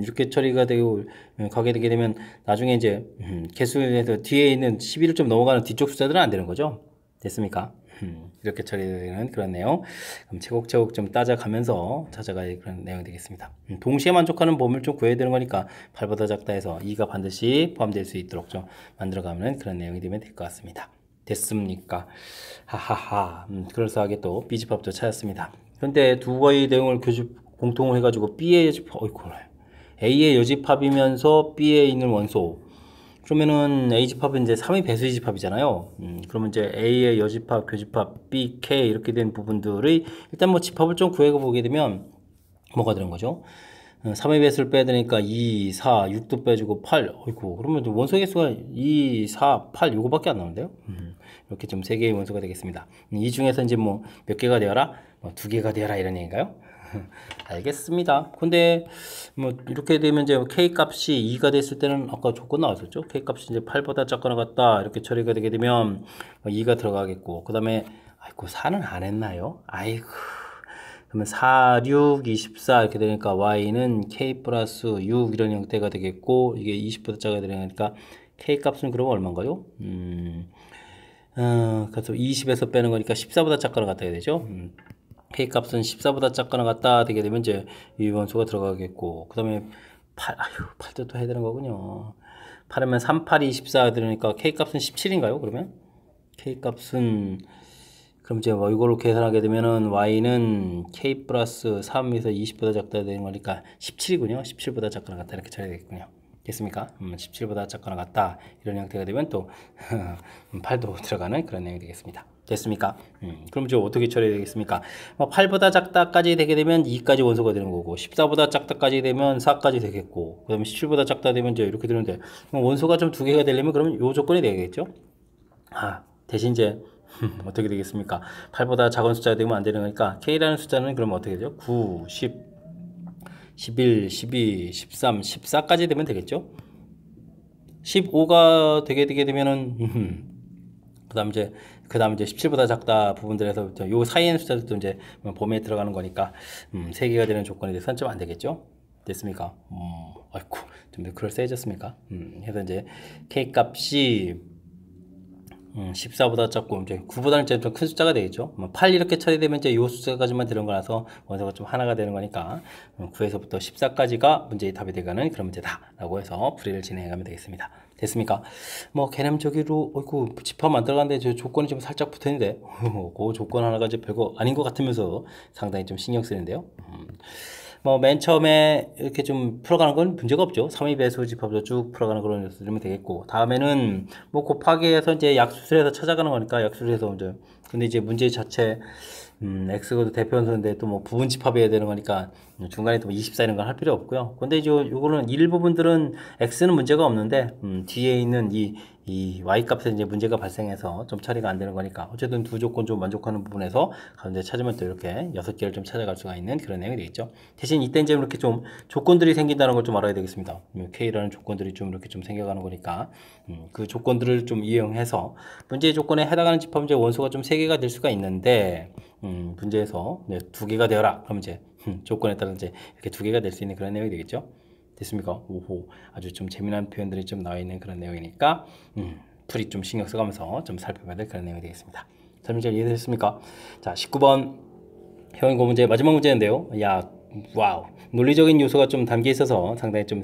Speaker 1: 이렇게 처리가 되고 가게 되게 되면 나중에 이제 개수에서 뒤에 있는 12를 좀 넘어가는 뒤쪽 숫자들은 안 되는 거죠. 됐습니까? 이렇게 처리되는 그런 내용. 그럼 차곡차곡 좀 따져가면서 찾아가야 그런 내용이 되겠습니다. 동시에 만족하는 범위를 좀 구해야 되는 거니까 8보다 작다 해서 2가 반드시 포함될 수 있도록 좀 만들어가면 그런 내용이 되면 될 것 같습니다. 됐습니까? 하하하. 그럴싸하게 또 B집합도 찾았습니다. 그런데 두 가지 내용을 공통을 해가지고 B의 여집합, A의 여집합이면서 B에 있는 원소. 그러면은 A집합은 이제 3의 배수의 집합이잖아요. 그러면 이제 A의 여집합, 교집합, B, K 이렇게 된 부분들의 일단 뭐 집합을 좀 구해 보게 되면 뭐가 되는 거죠? 3의 배수를 빼야 되니까 2, 4, 6도 빼주고 8. 그러면 원소 개수가 2, 4, 8 요거밖에 안 나오는데요. 이렇게 좀 3개의 원소가 되겠습니다. 이 중에서 이제 뭐 몇 개가 되어라? 뭐 2개가 되어라 이런 얘기인가요? 알겠습니다. 근데 뭐 이렇게 되면 이제 K 값이 2가 됐을 때는 아까 조건 나왔었죠. K 값이 이제 8보다 작거나 같다 이렇게 처리가 되게 되면 2가 들어가겠고 그 다음에 4는 안 했나요? 그러면 4, 6, 24 이렇게 되니까 y는 k 플러스 6 이런 형태가 되겠고, 이게 20보다 작아야 되니까 k 값은 그럼 얼마인가요? 그래서 20에서 빼는 거니까 14보다 작거나 같아야 되죠. k 값은 14보다 작거나 같다 되게 되면 이제 이 원소가 들어가겠고, 그 다음에 8도 또 해야 되는 거군요. 8하면 3, 8, 24 들으니까 k 값은 17인가요? 그러면 k 값은 그럼 이제 뭐 이걸로 계산하게 되면은 y는 k 플러스 3에서 20보다 작다 되는 거니까 17이군요. 17보다 작거나 같다 이렇게 처리해야 되겠군요. 됐습니까? 17보다 작거나 같다 이런 형태가 되면 또 8도 들어가는 그런 내용이 되겠습니다. 됐습니까? 그럼 이제 어떻게 처리해야 되겠습니까? 8보다 작다까지 되게 되면 2까지 원소가 되는 거고, 14보다 작다까지 되면 4까지 되겠고, 그 다음에 17보다 작다 되면 이제 이렇게 되는데, 원소가 좀 두 개가 되려면 그러면 요 조건이 되겠죠? 대신 이제 어떻게 되겠습니까? 8보다 작은 숫자가 되면 안 되는 거니까 K라는 숫자는 그러면 어떻게 되죠? 9, 10, 11, 12, 13, 14까지 되면 되겠죠? 15가 되게 되면은 그 다음 이제 17보다 작다 부분들에서 요 사이에 있는 숫자들도 이제 범위에 들어가는 거니까 3개가 되는 조건이 돼서 좀 안 되겠죠? 됐습니까? 아이고 좀 그럴싸해졌습니까? 해서 이제 K 값이 14보다 작고 이제 9보다는 좀 큰 숫자가 되겠죠. 8 이렇게 처리되면 이제 이 숫자까지만 들은 거라서 원소가 좀 하나가 되는 거니까 9에서부터 14까지가 문제의 답이 되가는 그런 문제다라고 해서 풀이를 진행하면 되겠습니다. 됐습니까? 개념적으로 어이구 집합 만들어가는데 저 조건이 좀 살짝 붙어있는데 그 조건 하나가 이제 별거 아닌 것 같으면서 상당히 좀 신경 쓰는데요. 맨 처음에 이렇게 좀 풀어가는 건 문제가 없죠. 3의 배수 집합으로 쭉 풀어가는 그런 쓰면 되겠고, 다음에는 곱하기해서 이제 약수술해서 찾아가는 거니까 약수술해서 이제, 근데 이제 문제 자체 x가 대표원소인데 또 부분 집합해야 되는 거니까 중간에 또 24 이런 걸 할 필요 없고요. 근데 이제 요거는 일부분들은 x는 문제가 없는데 뒤에 있는 이 y 값에 이제 문제가 발생해서 좀 처리가 안 되는 거니까 어쨌든 두 조건 좀 만족하는 부분에서 가운데 찾으면 또 이렇게 6개를 좀 찾아갈 수가 있는 그런 내용이 되겠죠. 대신 이때 이제 이렇게 좀 조건들이 생긴다는 걸 좀 알아야 되겠습니다. K라는 조건들이 좀 이렇게 좀 생겨가는 거니까 그 조건들을 좀 이용해서 문제의 조건에 해당하는 집합 이제 원소가 좀 3개가 될 수가 있는데 문제에서 2개가 되어라. 그럼 이제 조건에 따라 이제 이렇게 2개가 될 수 있는 그런 내용이 되겠죠. 됐습니까? 오호, 아주 좀 재미난 표현들이 좀 나와 있는 그런 내용이니까 풀이 좀 신경 써가면서 좀 살펴봐야 될 그런 내용이 되겠습니다. 설명 잘 이해되셨습니까? 자, 19번 형용고 문제 마지막 문제인데요. 와우, 논리적인 요소가 좀 담겨 있어서 상당히 좀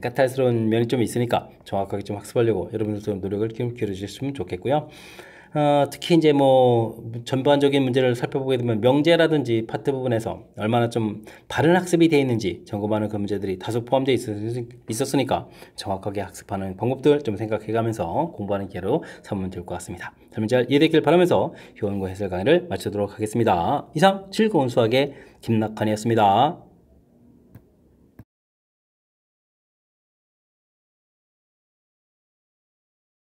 Speaker 1: 까탈스러운 면이 좀 있으니까 정확하게 좀 학습하려고 여러분들도 좀 노력을 좀 기울여주셨으면 좋겠고요. 특히 이제 전반적인 문제를 살펴보게 되면 명제라든지 파트 부분에서 얼마나 좀 바른 학습이 되어 있는지 점검하는 그 문제들이 다소 포함되어 있었으니까 정확하게 학습하는 방법들 좀 생각해가면서 공부하는 기회로 삼으면 될 것 같습니다. 설명 잘 이해됐길 바라면서 효원고 해설 강의를 마치도록 하겠습니다. 이상 즐거운 수학의 김낙환이었습니다.